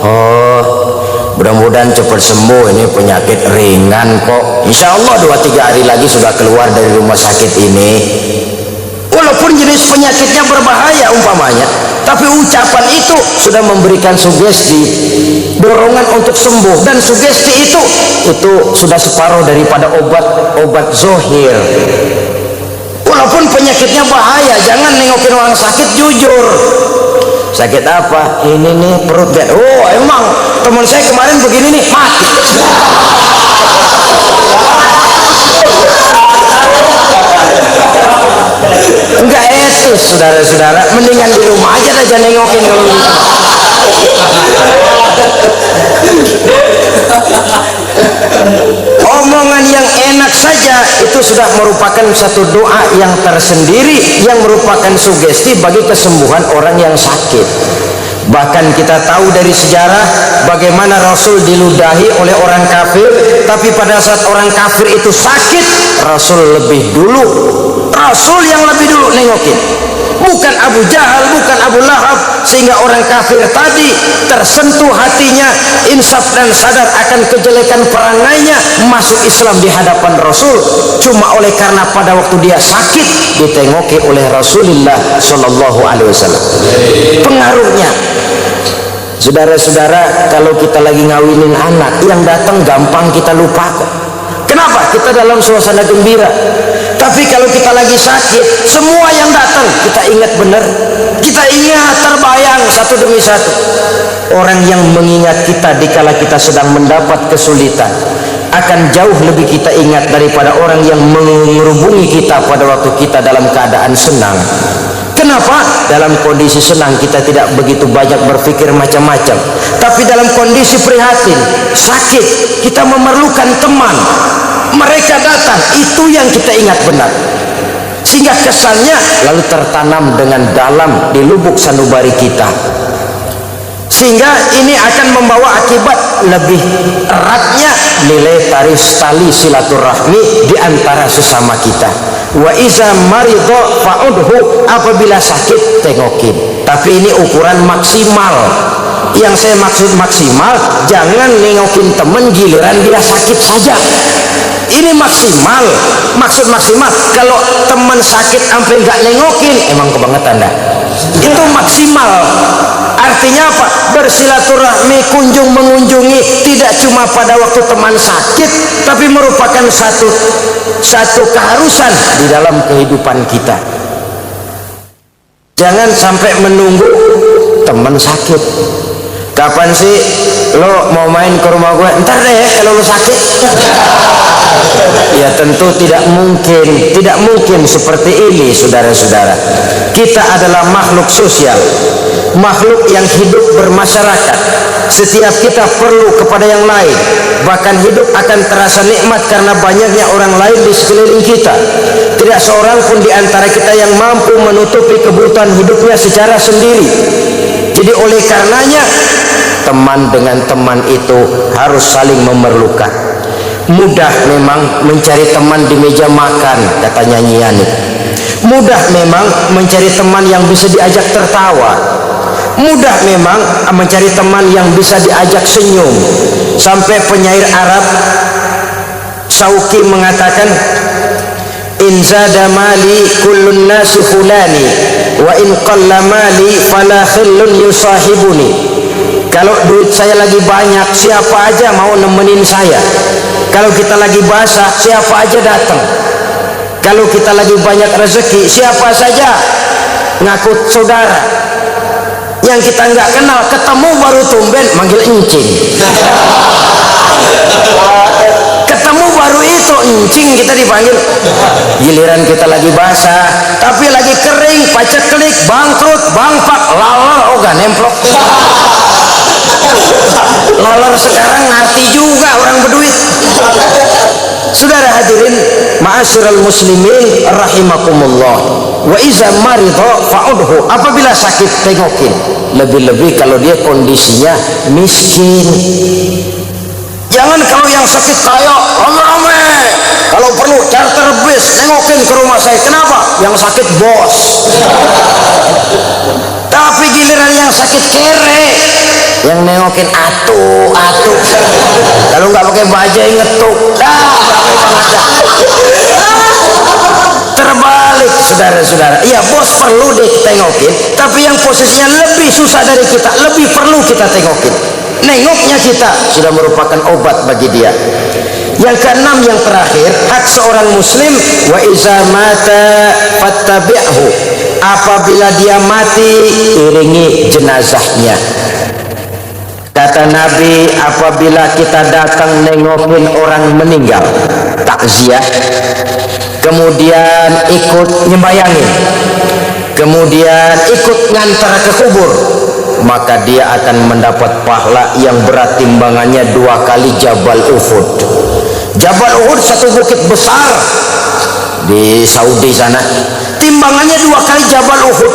Oh, mudah-mudahan cepat sembuh, ini penyakit ringan kok. Insya Allah 2-3 hari lagi sudah keluar dari rumah sakit ini. Walaupun jenis penyakitnya berbahaya umpamanya, tapi ucapan itu sudah memberikan sugesti, dorongan untuk sembuh. Dan sugesti itu sudah separuh daripada obat zohir. Walaupun penyakitnya bahaya, jangan nengokin orang sakit jujur. Sakit apa? Ini nih perut gak? Oh emang teman saya kemarin begini nih, mati. Enggak etis, saudara-saudara. Mendingan di rumah aja dah, jangan nengokin kalau gitu. Omongan yang enak saja itu sudah merupakan satu doa yang tersendiri, yang merupakan sugesti bagi kesembuhan orang yang sakit. Bahkan kita tahu dari sejarah bagaimana Rasul diludahi oleh orang kafir, tapi pada saat orang kafir itu sakit, Rasul lebih dulu, Rasul yang lebih dulu nengokin. Bukan Abu Jahal, bukan Abu Lahab, sehingga orang kafir tadi tersentuh hatinya, insaf dan sadar akan kejelekan perangainya, masuk Islam di hadapan Rasul, cuma oleh karena pada waktu dia sakit ditengoki oleh Rasulullah Shallallahu Alaihi Wasallam. Pengaruhnya, saudara-saudara, kalau kita lagi ngawinin anak, yang datang gampang kita lupa kok. Kenapa? Kita dalam suasana gembira. Tapi kalau kita lagi sakit, semua yang datang kita ingat benar. Kita ingat terbayang satu demi satu. Orang yang mengingat kita dikala kita sedang mendapat kesulitan akan jauh lebih kita ingat daripada orang yang menghubungi kita pada waktu kita dalam keadaan senang. Kenapa? Kenapa? Dalam kondisi senang kita tidak begitu banyak berpikir macam-macam, tapi dalam kondisi prihatin, sakit, kita memerlukan teman, mereka datang, itu yang kita ingat benar, sehingga kesannya lalu tertanam dengan dalam di lubuk sanubari kita, sehingga ini akan membawa akibat lebih eratnya nilai tali silaturahmi di antara sesama kita. Wa iza maridho fa'udhu, apabila sakit tengokin. Tapi ini ukuran maksimal. Yang saya maksud maksimal, jangan nengokin teman giliran dia sakit saja. Ini maksimal. Maksud maksimal, kalau teman sakit sampai nggak nengokin, emang kebangetan dah. Itu maksimal. Artinya apa? Bersilaturahmi, kunjung mengunjungi tidak cuma pada waktu teman sakit, tapi merupakan satu keharusan di dalam kehidupan kita. Jangan sampai menunggu teman sakit. Kapan sih lo mau main ke rumah gue? Ntar deh ya kalau lo sakit. Ya tentu tidak mungkin seperti ini, saudara-saudara. Kita adalah makhluk sosial, makhluk yang hidup bermasyarakat. Setiap kita perlu kepada yang lain, bahkan hidup akan terasa nikmat karena banyaknya orang lain di sekeliling kita. Tidak seorang pun di antara kita yang mampu menutupi kebutuhan hidupnya secara sendiri. Jadi oleh karenanya, teman dengan teman itu harus saling memerlukan. Mudah memang mencari teman di meja makan, kata nyanyian. Mudah memang mencari teman yang bisa diajak tertawa. Mudah memang mencari teman yang bisa diajak senyum. Sampai penyair Arab Syauqi mengatakan, in zada mali kullun nasi khulani wa in qalla mali fala khillun yusahibuni. Kalau duit saya lagi banyak, siapa aja mau nemenin saya. Kalau kita lagi basah, siapa aja datang. Kalau kita lagi banyak rezeki, siapa saja ngaku saudara. Yang kita nggak kenal, ketemu baru tumben manggil encing. Ketemu baru itu encing kita dipanggil. Giliran kita lagi basah, tapi lagi kering, paceklik, bangkrut, bangpak, lalar, gak nemplok. Lalar sekarang ngerti juga orang berduit. Saudara hadirin ma'asyiral muslimin rahimakumullah, wa iza maridho fa'udhu, apabila sakit tengokin. Lebih-lebih kalau dia kondisinya miskin. Jangan kalau yang sakit kaya rame-rame, kalau perlu charter bis nengokin ke rumah saya. Kenapa? Yang sakit bos. Tapi giliran yang sakit kere, yang nengokin atu. Kalau nggak pakai bajai ngetuk, terbalik saudara-saudara. Iya, bos perlu deh tengokin, tapi yang posisinya lebih susah dari kita, lebih perlu kita tengokin. Nengoknya kita sudah merupakan obat bagi dia. Yang keenam, yang terakhir, hak seorang muslim, wa iza mata fattabi'hu, apabila dia mati iringi jenazahnya. Kata Nabi, apabila kita datang nengokin orang meninggal, takziah, kemudian ikut nyembayangin, kemudian ikut ngantar ke kubur, maka dia akan mendapat pahala yang berat timbangannya 2 kali Jabal Uhud. Jabal Uhud satu bukit besar di Saudi sana, timbangannya 2 kali Jabal Uhud.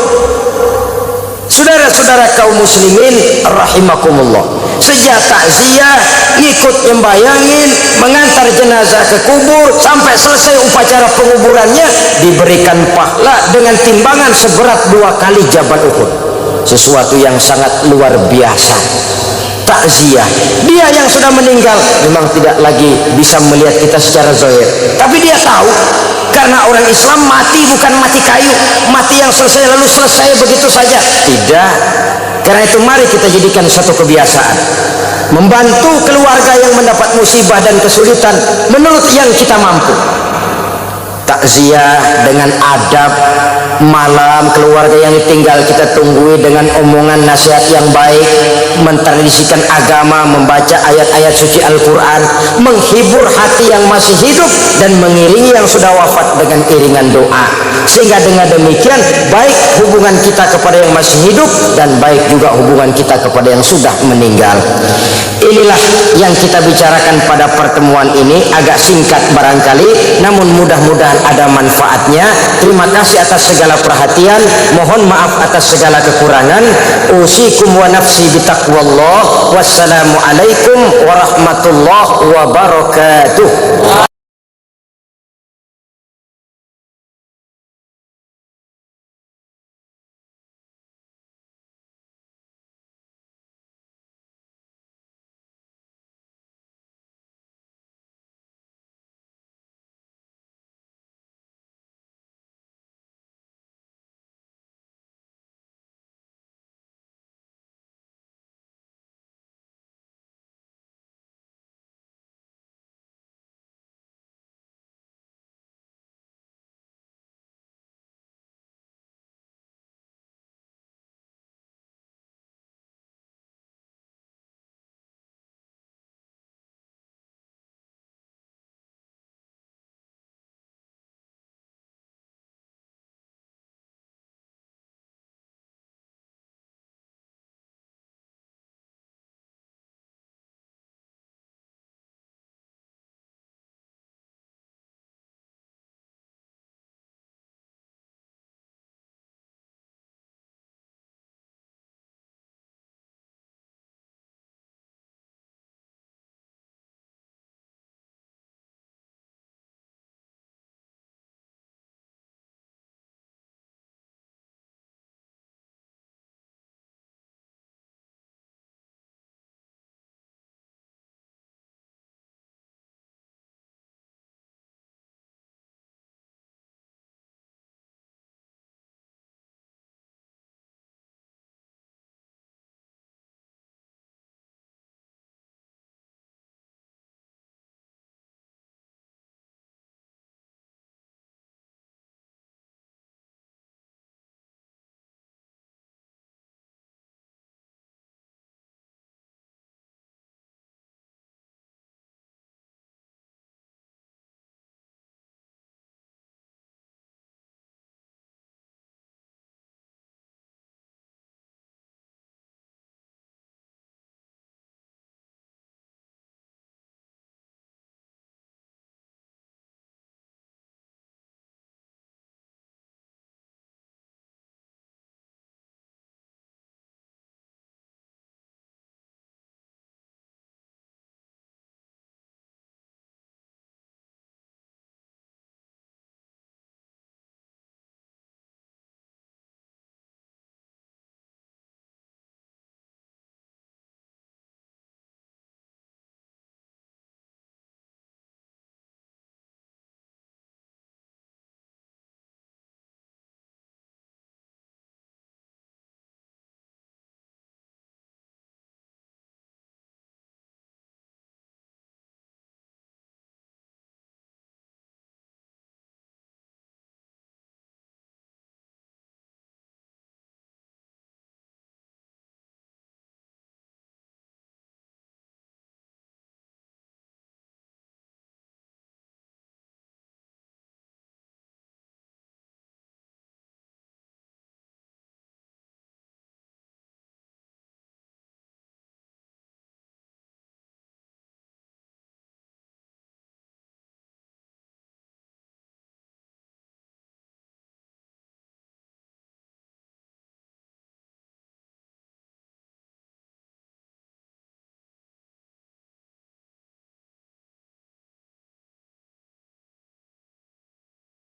Saudara-saudara kaum muslimin rahimakumullah, sejak takziah, ngikut nyembayangin, mengantar jenazah ke kubur, sampai selesai upacara penguburannya, diberikan pahala dengan timbangan seberat 2 kali Jabal Uhud. Sesuatu yang sangat luar biasa. Takziah, dia yang sudah meninggal memang tidak lagi bisa melihat kita secara zahir, tapi dia tahu, karena orang Islam mati bukan mati kayu, mati yang selesai lalu selesai begitu saja. Tidak. Karena itu mari kita jadikan satu kebiasaan, membantu keluarga yang mendapat musibah dan kesulitan menurut yang kita mampu. Takziah dengan adab, malam keluarga yang tinggal kita tunggui dengan omongan nasihat yang baik, mentradisikan agama, membaca ayat-ayat suci Al-Quran, menghibur hati yang masih hidup dan mengiringi yang sudah wafat dengan iringan doa, sehingga dengan demikian baik hubungan kita kepada yang masih hidup dan baik juga hubungan kita kepada yang sudah meninggal. Inilah yang kita bicarakan pada pertemuan ini, agak singkat barangkali, namun mudah-mudahan ada manfaatnya. Terima kasih atas segala perhatian, mohon maaf atas segala kekurangan. Usikum wa nafsi bitaqwallah. Wassalamualaikum warahmatullahi wabarakatuh.